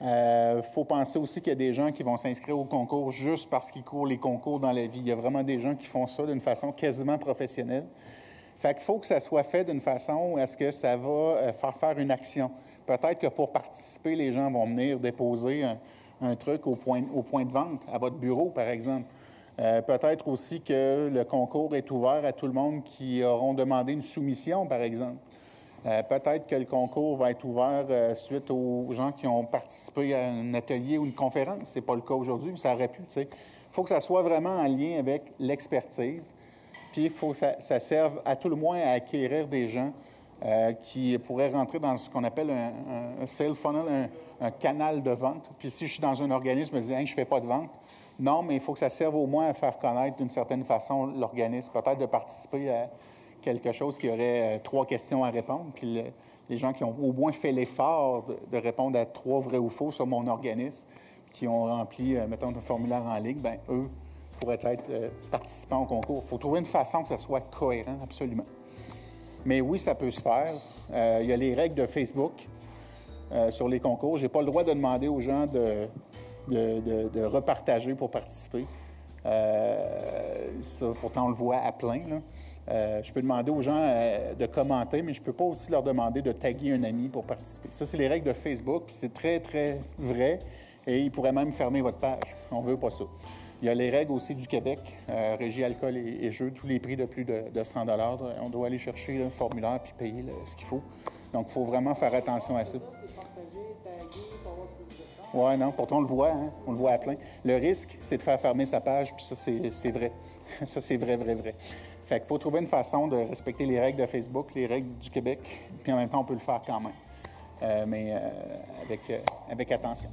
Il faut penser aussi qu'il y a des gens qui vont s'inscrire au concours juste parce qu'ils courent les concours dans la vie. Il y a vraiment des gens qui font ça d'une façon quasiment professionnelle. Fait qu'il faut que ça soit fait d'une façon où est-ce que ça va faire une action. Peut-être que pour participer, les gens vont venir déposer un truc au point de vente, à votre bureau, par exemple. Peut-être aussi que le concours est ouvert à tout le monde qui auront demandé une soumission, par exemple. Peut-être que le concours va être ouvert suite aux gens qui ont participé à un atelier ou une conférence. Ce n'est pas le cas aujourd'hui, mais ça aurait pu. Il faut que ça soit vraiment en lien avec l'expertise. Puis il faut que ça serve à tout le moins à acquérir des gens qui pourraient rentrer dans ce qu'on appelle un sales funnel, un canal de vente. Puis si je suis dans un organisme, je me dis hey, « je ne fais pas de vente », non, mais il faut que ça serve au moins à faire connaître d'une certaine façon l'organisme. Peut-être de participer à quelque chose qui aurait 3 questions à répondre. Puis les gens qui ont au moins fait l'effort de répondre à 3 vrais ou faux sur mon organisme, qui ont rempli, mettons, un formulaire en ligne, bien, eux pourraient être participants au concours. Il faut trouver une façon que ça soit cohérent, absolument. Mais oui, ça peut se faire. Il y a les règles de Facebook sur les concours. Je n'ai pas le droit de demander aux gens de repartager pour participer. Ça, pourtant, on le voit à plein, là. Je peux demander aux gens de commenter, mais je ne peux pas aussi leur demander de taguer un ami pour participer. Ça, c'est les règles de Facebook, puis c'est très, très vrai, et ils pourraient même fermer votre page. On ne veut pas ça. Il y a les règles aussi du Québec, régie alcool et jeux, tous les prix de plus de 100 $. On doit aller chercher un formulaire puis payer ce qu'il faut. Donc, il faut vraiment faire attention à ça. Oui, non, pourtant on le voit, hein? On le voit à plein. Le risque, c'est de faire fermer sa page, puis ça, c'est vrai. Ça, c'est vrai. Fait qu'il faut trouver une façon de respecter les règles de Facebook, les règles du Québec, puis en même temps, on peut le faire quand même, mais avec attention.